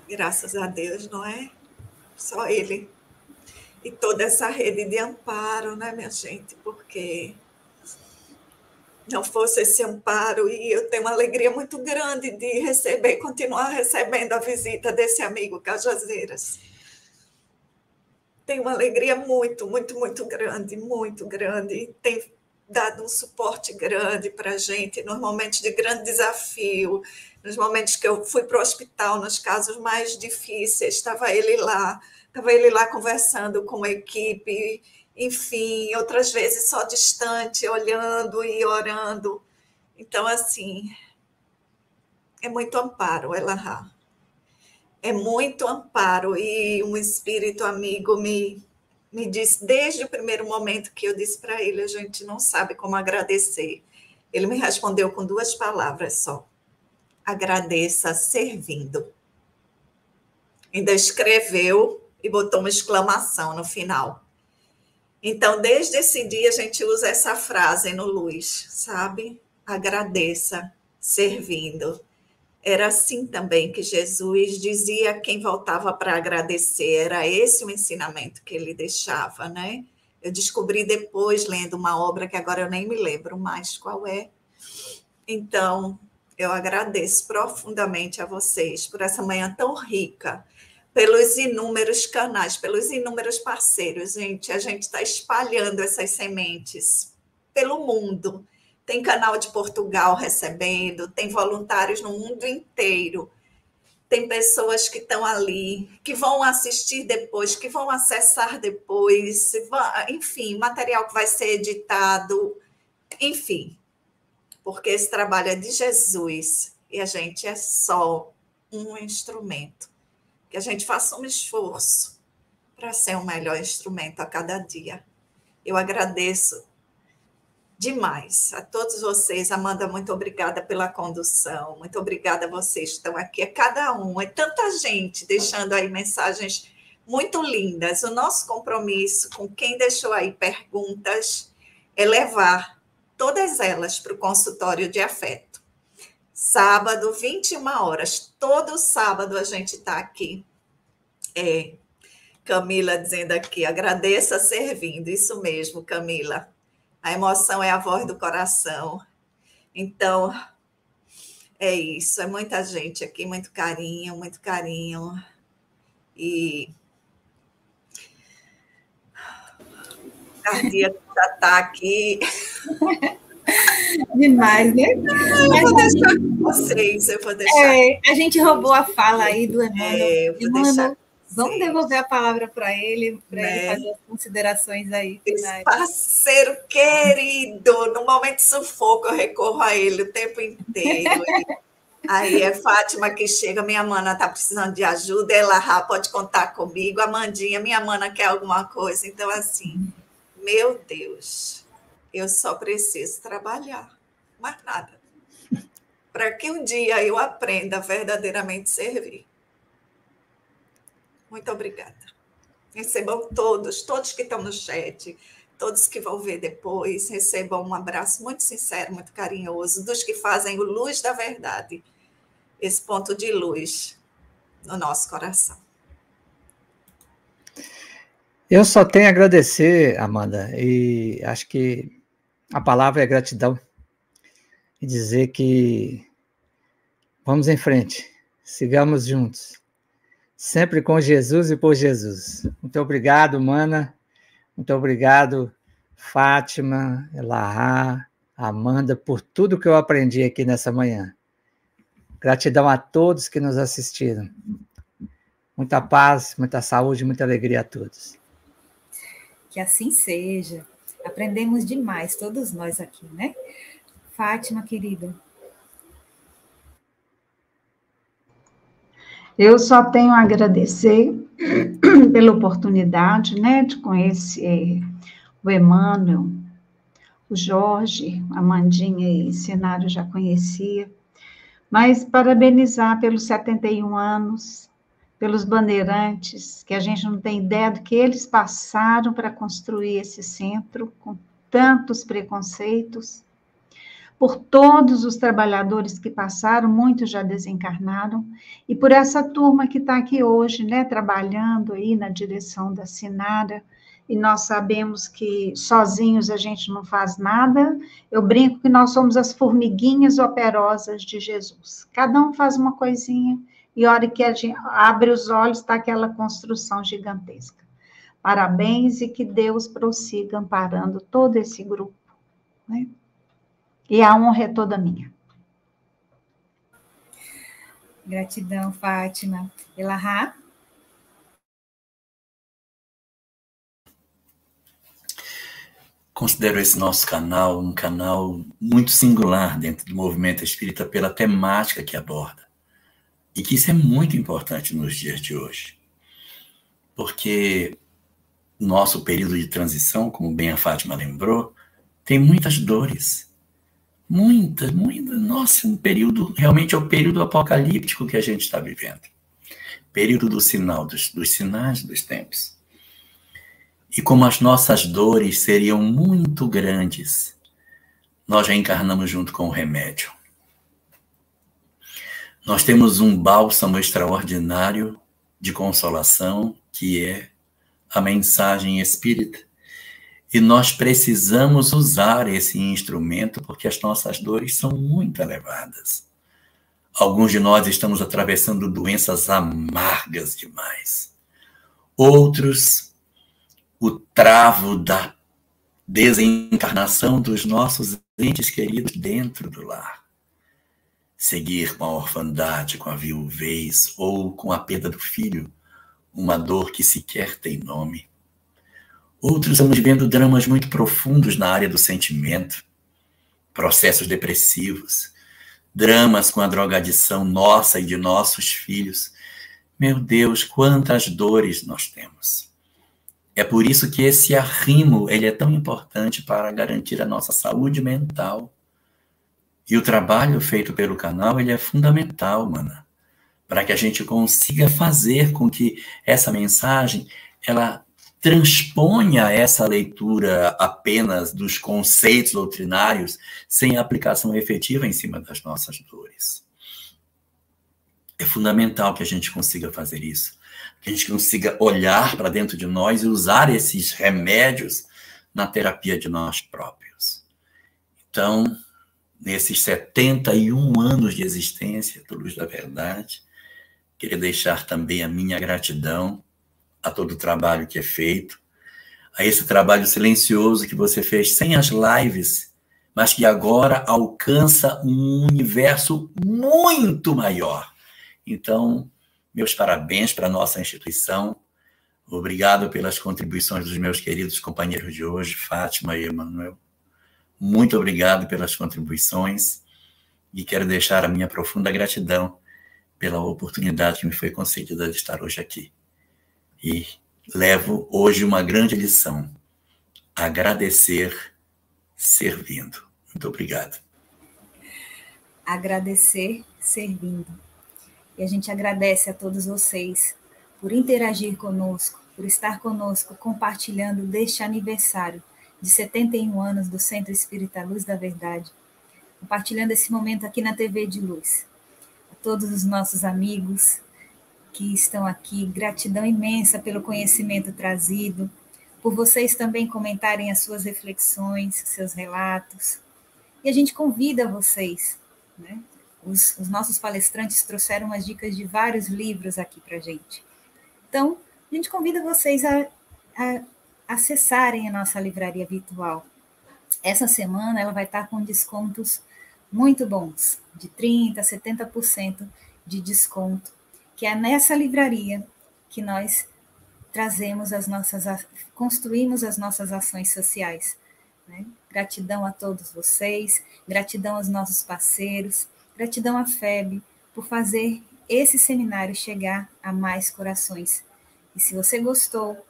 Graças a Deus, não é? Só Ele. E toda essa rede de amparo, né, minha gente? Porque não fosse esse amparo, e eu tenho uma alegria muito grande de receber, continuar recebendo a visita desse amigo Cajazeiras. Tenho uma alegria muito, muito, muito grande. Tem dado um suporte grande para a gente nos momentos de grande desafio, nos momentos que eu fui para o hospital, nos casos mais difíceis, estava ele lá conversando com a equipe, enfim, outras vezes só distante, olhando e orando. Então, assim, é muito amparo, Elahá. É muito amparo, e um espírito amigo me disse, desde o primeiro momento que eu disse para ele, a gente não sabe como agradecer. Ele me respondeu com 2 palavras só: agradeça servindo. Ainda escreveu e botou uma exclamação no final. Então, desde esse dia, a gente usa essa frase no Luz, sabe? Agradeça servindo. Era assim também que Jesus dizia a quem voltava para agradecer. Era esse o ensinamento que ele deixava, né? Eu descobri depois, lendo uma obra que agora eu nem me lembro mais qual é. Então, eu agradeço profundamente a vocês por essa manhã tão rica, pelos inúmeros canais, pelos inúmeros parceiros. Gente, a gente está espalhando essas sementes pelo mundo. Tem canal de Portugal recebendo, tem voluntários no mundo inteiro, tem pessoas que estão ali, que vão assistir depois, que vão acessar depois, enfim, material que vai ser editado, enfim, porque esse trabalho é de Jesus e a gente é só um instrumento. Que a gente faça um esforço para ser um melhor instrumento a cada dia. Eu agradeço demais a todos vocês. Amanda, muito obrigada pela condução, muito obrigada a vocês que estão aqui, a cada um, é tanta gente deixando aí mensagens muito lindas. O nosso compromisso com quem deixou aí perguntas é levar todas elas para o consultório de afeto. Sábado, 21 horas, todo sábado a gente está aqui. Camila dizendo aqui, agradeça servindo, isso mesmo, Camila. A emoção é a voz do coração. Então, É isso, é muita gente aqui, muito carinho, muito carinho. E o cardíaco já está aqui. Demais, né? Eu vou deixar com vocês, eu vou deixar. A gente roubou a fala aí do Emmanuel. Eu vou deixar. Vamos devolver a palavra para ele Né? fazer as considerações aí. Esse parceiro querido, no momento de sufoco, eu recorro a ele o tempo inteiro. Aí é Fátima que chega, minha mana está precisando de ajuda, ela pode contar comigo, Amandinha, minha mana quer alguma coisa. Então, assim, meu Deus, eu só preciso trabalhar, mais nada. Para que um dia eu aprenda a verdadeiramente servir. Muito obrigada. Recebam todos que estão no chat, todos que vão ver depois, recebam um abraço muito sincero, muito carinhoso, dos que fazem o Luz da Verdade, esse ponto de luz no nosso coração. Eu só tenho a agradecer, Amanda, e acho que a palavra é gratidão, e dizer que vamos em frente, sigamos juntos, sempre com Jesus e por Jesus. Muito obrigado, Mana. Muito obrigado, Fátima, Elahá, Amanda, por tudo que eu aprendi aqui nessa manhã. Gratidão a todos que nos assistiram. Muita paz, muita saúde, muita alegria a todos. Que assim seja. Aprendemos demais, todos nós aqui, né? Fátima, querida. Eu só tenho a agradecer pela oportunidade, né, de conhecer o Emmanuel, o Jorge, a Amandinha e Cenário já conhecia, mas parabenizar pelos 71 anos, pelos bandeirantes, que a gente não tem ideia do que eles passaram para construir esse centro, com tantos preconceitos, por todos os trabalhadores que passaram, muitos já desencarnaram, e por essa turma que está aqui hoje, né, trabalhando aí na direção da Sinara, e nós sabemos que sozinhos a gente não faz nada. Eu brinco que nós somos as formiguinhas operosas de Jesus. Cada um faz uma coisinha, e a hora que a gente abre os olhos, está aquela construção gigantesca. Parabéns e que Deus prossiga amparando todo esse grupo, né? E a honra é toda minha. Gratidão, Fátima. Elahá? Considero esse nosso canal um canal muito singular dentro do movimento espírita pela temática que aborda. E que isso é muito importante nos dias de hoje. Porque nosso período de transição, como bem a Fátima lembrou, tem muitas dores. Muitas. Nossa, um período, realmente é o período apocalíptico que a gente está vivendo. Período do sinal, dos sinais dos tempos. E como as nossas dores seriam muito grandes, nós já encarnamos junto com o remédio. Nós temos um bálsamo extraordinário de consolação, que é a mensagem espírita. E nós precisamos usar esse instrumento porque as nossas dores são muito elevadas. Alguns de nós estamos atravessando doenças amargas demais. Outros, o travo da desencarnação dos nossos entes queridos dentro do lar. Seguir com a orfandade, com a viuvez ou com a perda do filho, uma dor que sequer tem nome. Outros estamos vivendo dramas muito profundos na área do sentimento, processos depressivos, dramas com a drogadição nossa e de nossos filhos. Meu Deus, quantas dores nós temos. É por isso que esse arrimo ele é tão importante para garantir a nossa saúde mental. E o trabalho feito pelo canal ele é fundamental, mana, para que a gente consiga fazer com que essa mensagem ela transponha essa leitura apenas dos conceitos doutrinários sem aplicação efetiva em cima das nossas dores. É fundamental que a gente consiga fazer isso, que a gente consiga olhar para dentro de nós e usar esses remédios na terapia de nós próprios. Então, nesses 71 anos de existência do Luz da Verdade. Queria deixar também a minha gratidão a todo o trabalho que é feito, a esse trabalho silencioso que você fez sem as lives, mas que agora alcança um universo muito maior. Então, meus parabéns para a nossa instituição. Obrigado pelas contribuições dos meus queridos companheiros de hoje, Fátima e Emanuel. Muito obrigado pelas contribuições e quero deixar a minha profunda gratidão pela oportunidade que me foi concedida de estar hoje aqui. E levo hoje uma grande lição: agradecer servindo. Muito obrigado. Agradecer servindo. E a gente agradece a todos vocês por interagir conosco, por estar conosco compartilhando deste aniversário de 71 anos do Centro Espírita Luz da Verdade, compartilhando esse momento aqui na TV de Luz. A todos os nossos amigos que estão aqui, gratidão imensa pelo conhecimento trazido, por vocês também comentarem as suas reflexões, seus relatos. E a gente convida vocês, né? Os nossos palestrantes trouxeram umas dicas de vários livros aqui para a gente. Então, a gente convida vocês a acessarem a nossa livraria virtual. Essa semana ela vai estar com descontos muito bons, de 30% a 70% de desconto, que é nessa livraria que nós construímos as nossas ações sociais. Né? Gratidão a todos vocês, gratidão aos nossos parceiros, gratidão à FEB por fazer esse seminário chegar a mais corações. E se você gostou,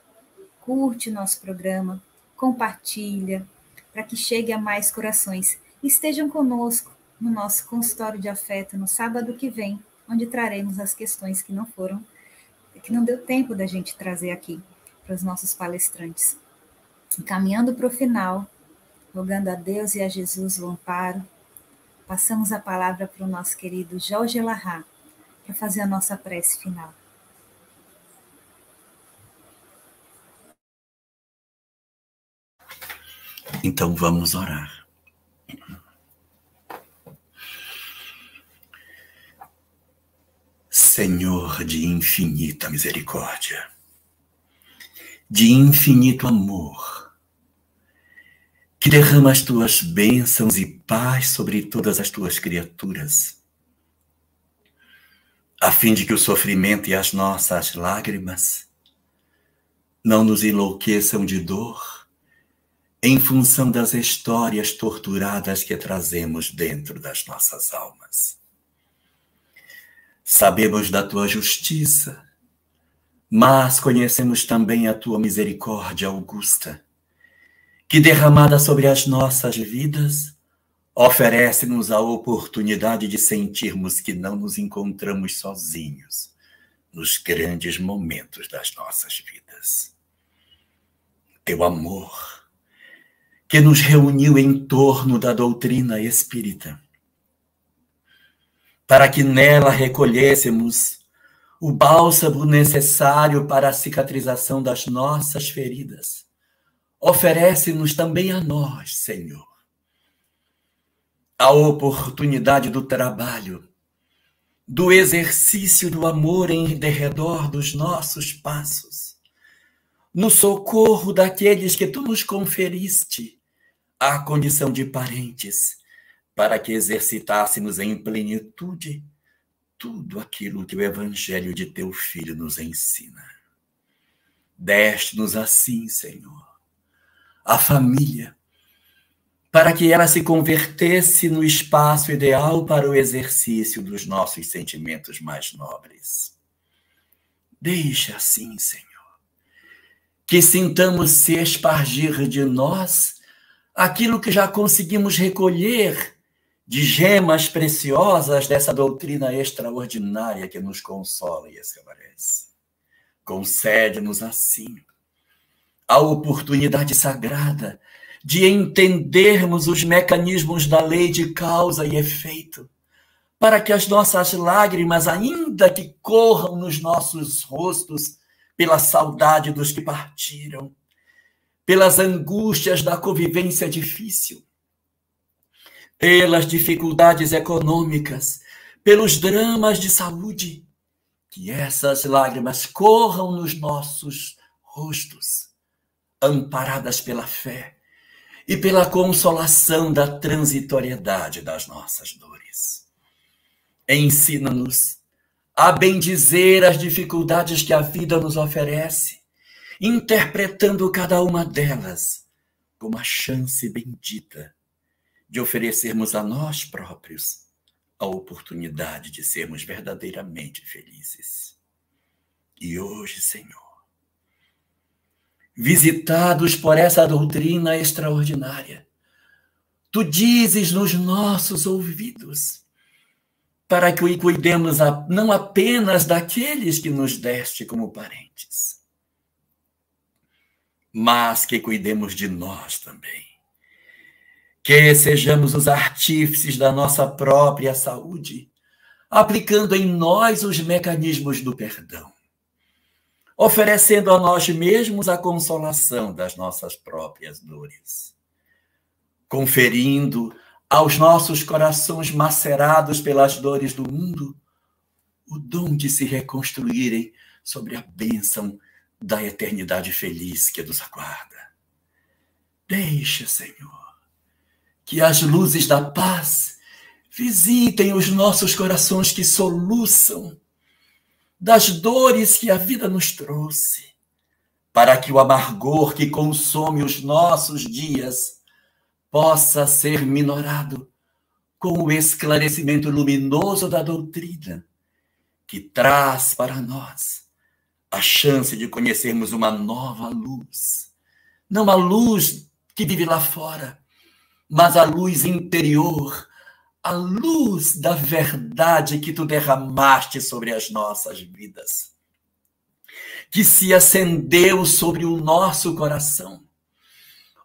curte o nosso programa, compartilha, para que chegue a mais corações. E estejam conosco no nosso consultório de afeto no sábado que vem, onde traremos as questões que não deu tempo da gente trazer aqui para os nossos palestrantes. E caminhando para o final, rogando a Deus e a Jesus o amparo, passamos a palavra para o nosso querido Jorge Elahá, para fazer a nossa prece final. Então vamos orar. Senhor de infinita misericórdia, de infinito amor, que derrama as tuas bênçãos e paz sobre todas as tuas criaturas, a fim de que o sofrimento e as nossas lágrimas não nos enlouqueçam de dor em função das histórias torturadas que trazemos dentro das nossas almas. Sabemos da tua justiça, mas conhecemos também a tua misericórdia augusta, que derramada sobre as nossas vidas, oferece-nos a oportunidade de sentirmos que não nos encontramos sozinhos nos grandes momentos das nossas vidas. Teu amor, que nos reuniu em torno da doutrina espírita, para que nela recolhêssemos o bálsamo necessário para a cicatrização das nossas feridas, oferece-nos também a nós, Senhor, a oportunidade do trabalho, do exercício do amor em derredor dos nossos passos, no socorro daqueles que tu nos conferiste à condição de parentes, para que exercitássemos em plenitude tudo aquilo que o Evangelho de teu Filho nos ensina. Deste-nos assim, Senhor, a família, para que ela se convertesse no espaço ideal para o exercício dos nossos sentimentos mais nobres. Deixa assim, Senhor, que sintamos se espargir de nós aquilo que já conseguimos recolher de gemas preciosas dessa doutrina extraordinária que nos consola e esclarece. Concede-nos assim a oportunidade sagrada de entendermos os mecanismos da lei de causa e efeito, para que as nossas lágrimas, ainda que corram nos nossos rostos pela saudade dos que partiram, pelas angústias da convivência difícil, pelas dificuldades econômicas, pelos dramas de saúde, que essas lágrimas corram nos nossos rostos, amparadas pela fé e pela consolação da transitoriedade das nossas dores. Ensina-nos a bendizer as dificuldades que a vida nos oferece, interpretando cada uma delas como a chance bendita de oferecermos a nós próprios a oportunidade de sermos verdadeiramente felizes. E hoje, Senhor, visitados por essa doutrina extraordinária, Tu dizes nos nossos ouvidos, para que cuidemos não apenas daqueles que nos deste como parentes, mas que cuidemos de nós também. Que sejamos os artífices da nossa própria saúde, aplicando em nós os mecanismos do perdão, oferecendo a nós mesmos a consolação das nossas próprias dores, conferindo aos nossos corações macerados pelas dores do mundo o dom de se reconstruírem sobre a bênção da eternidade feliz que nos aguarda. Deixa, Senhor, que as luzes da paz visitem os nossos corações que soluçam das dores que a vida nos trouxe, para que o amargor que consome os nossos dias possa ser minorado com o esclarecimento luminoso da doutrina, que traz para nós a chance de conhecermos uma nova luz, não a luz que vive lá fora, mas a luz interior, a luz da verdade que Tu derramaste sobre as nossas vidas, que se acendeu sobre o nosso coração,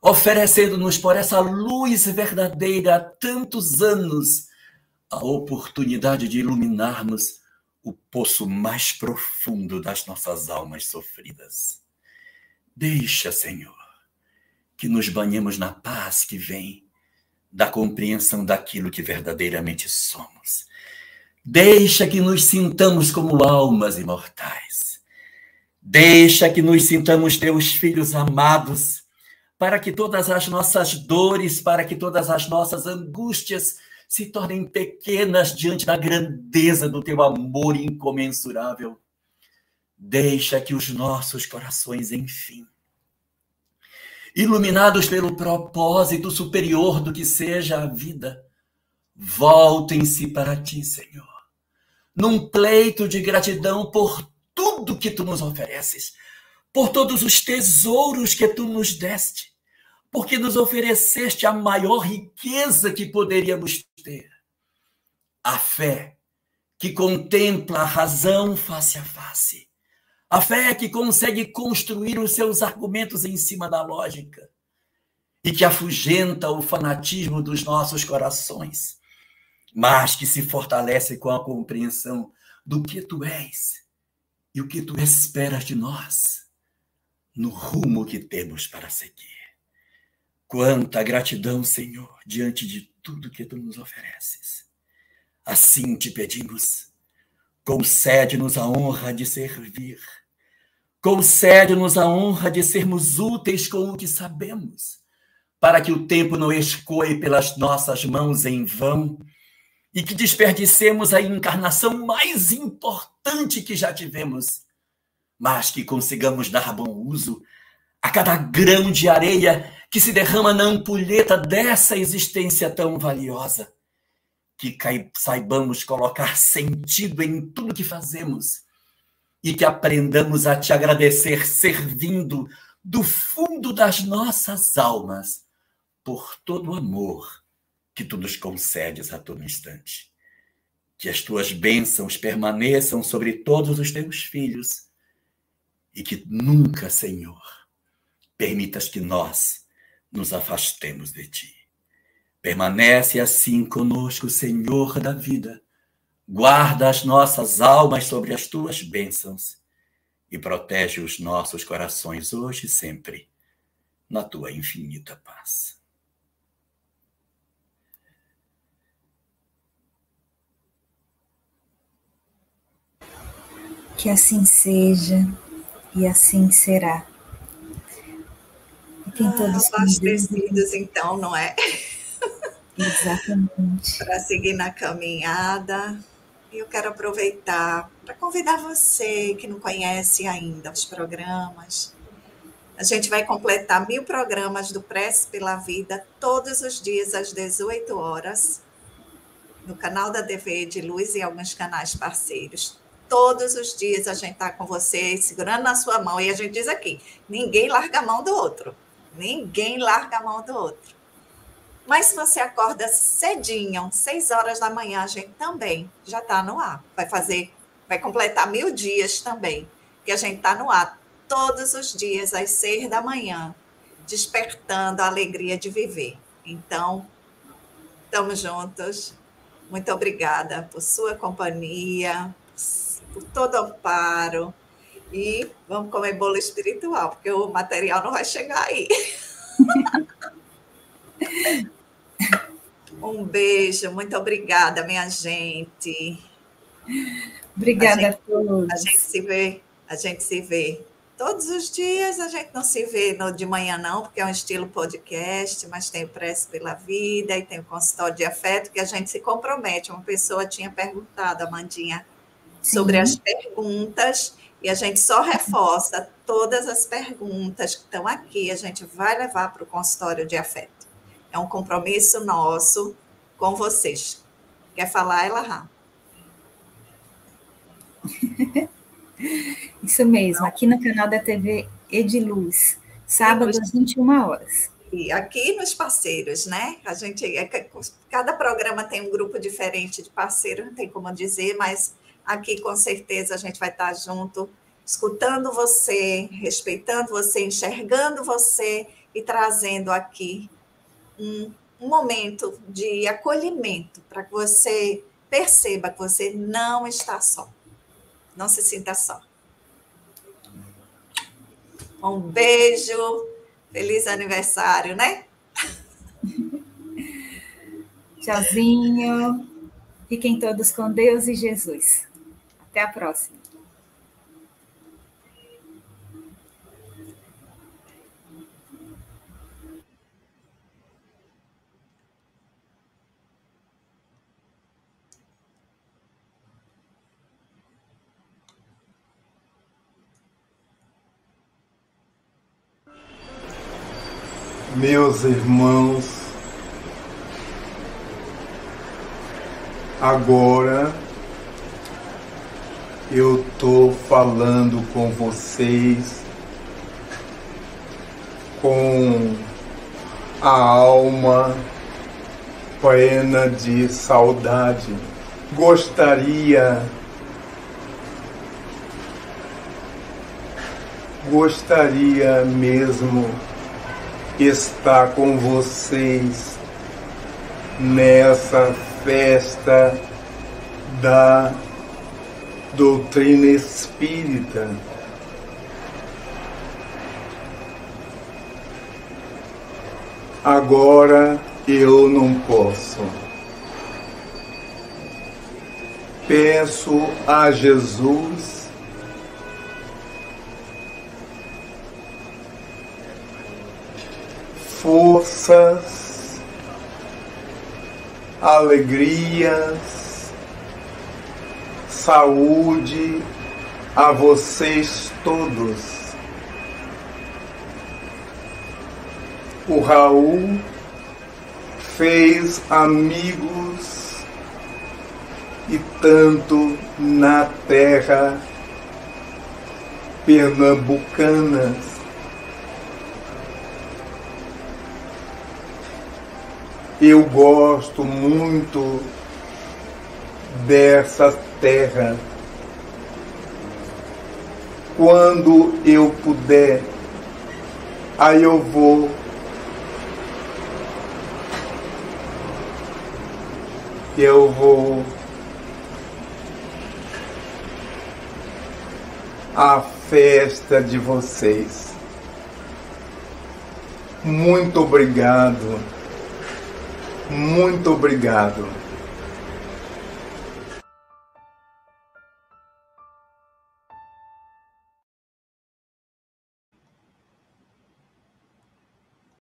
oferecendo-nos por essa luz verdadeira há tantos anos a oportunidade de iluminarmos o poço mais profundo das nossas almas sofridas. Deixa, Senhor, que nos banhemos na paz que vem da compreensão daquilo que verdadeiramente somos. Deixa que nos sintamos como almas imortais. Deixa que nos sintamos Teus filhos amados, para que todas as nossas dores, para que todas as nossas angústias se tornem pequenas diante da grandeza do Teu amor incomensurável. Deixa que os nossos corações, enfim, iluminados pelo propósito superior do que seja a vida, voltem-se para Ti, Senhor, num pleito de gratidão por tudo que Tu nos ofereces, por todos os tesouros que Tu nos deste, porque nos ofereceste a maior riqueza que poderíamos ter, a fé que contempla a razão face a face, a fé que consegue construir os seus argumentos em cima da lógica e que afugenta o fanatismo dos nossos corações, mas que se fortalece com a compreensão do que Tu és e o que Tu esperas de nós no rumo que temos para seguir. Quanta gratidão, Senhor, diante de tudo que Tu nos ofereces. Assim Te pedimos, concede-nos a honra de servir, concede-nos a honra de sermos úteis com o que sabemos, para que o tempo não escoe pelas nossas mãos em vão e que desperdicemos a encarnação mais importante que já tivemos, mas que consigamos dar bom uso a cada grão de areia que se derrama na ampulheta dessa existência tão valiosa, que saibamos colocar sentido em tudo que fazemos e que aprendamos a Te agradecer servindo do fundo das nossas almas por todo o amor que Tu nos concedes a todo instante. Que as Tuas bênçãos permaneçam sobre todos os Teus filhos e que nunca, Senhor, permitas que nós nos afastemos de Ti. Permanece assim conosco, Senhor da vida. Guarda as nossas almas sobre as Tuas bênçãos e protege os nossos corações hoje e sempre, na Tua infinita paz. Que assim seja e assim será. Fiquem todos abastecidos, então, não é? Exatamente. Para seguir na caminhada. E eu quero aproveitar para convidar você que não conhece ainda os programas. A gente vai completar 1000 programas do Prece pela Vida todos os dias às 18 horas, no canal da TV Ediluz e alguns canais parceiros. Todos os dias a gente está com você, segurando na sua mão, e a gente diz aqui, ninguém larga a mão do outro. Ninguém larga a mão do outro. Mas se você acorda cedinho, 6 horas da manhã, a gente também já está no ar. Vai completar 1000 dias também, que a gente está no ar todos os dias, às 6 da manhã, despertando a alegria de viver. Então, estamos juntos. Muito obrigada por sua companhia, por todo o amparo. E vamos comer bolo espiritual, porque o material não vai chegar aí. Um beijo, muito obrigada, minha gente. Obrigada a todos. A gente se vê todos os dias. A gente não se vê de manhã não, porque é um estilo podcast, mas tem o Prece pela Vida e tem o consultório de afeto, que a gente se compromete. Uma pessoa tinha perguntado, Amandinha, sobre as perguntas, e a gente só reforça todas as perguntas que estão aqui, a gente vai levar para o consultório de afeto. É um compromisso nosso com vocês. Quer falar, Elahá? Isso mesmo, aqui no canal da TV Ediluz, sábado às 21 horas. E aqui nos parceiros, né? Cada programa tem um grupo diferente de parceiros, não tem como dizer, mas aqui com certeza a gente vai estar junto, escutando você, respeitando você, enxergando você e trazendo aqui um momento de acolhimento para que você perceba que você não está só. Não se sinta só. Um beijo, feliz aniversário, né? Tchauzinho. Fiquem todos com Deus e Jesus. Até a próxima. Meus irmãos, agora eu estou falando com vocês com a alma plena de saudade. Gostaria mesmo estar com vocês nessa festa da doutrina espírita. Agora eu não posso. Peço a Jesus forças, alegrias, saúde a vocês todos. O Raul fez amigos e tanto na terra pernambucana. Eu gosto muito dessa terra. Quando eu puder, aí eu vou. À festa de vocês. Muito obrigado. Muito obrigado.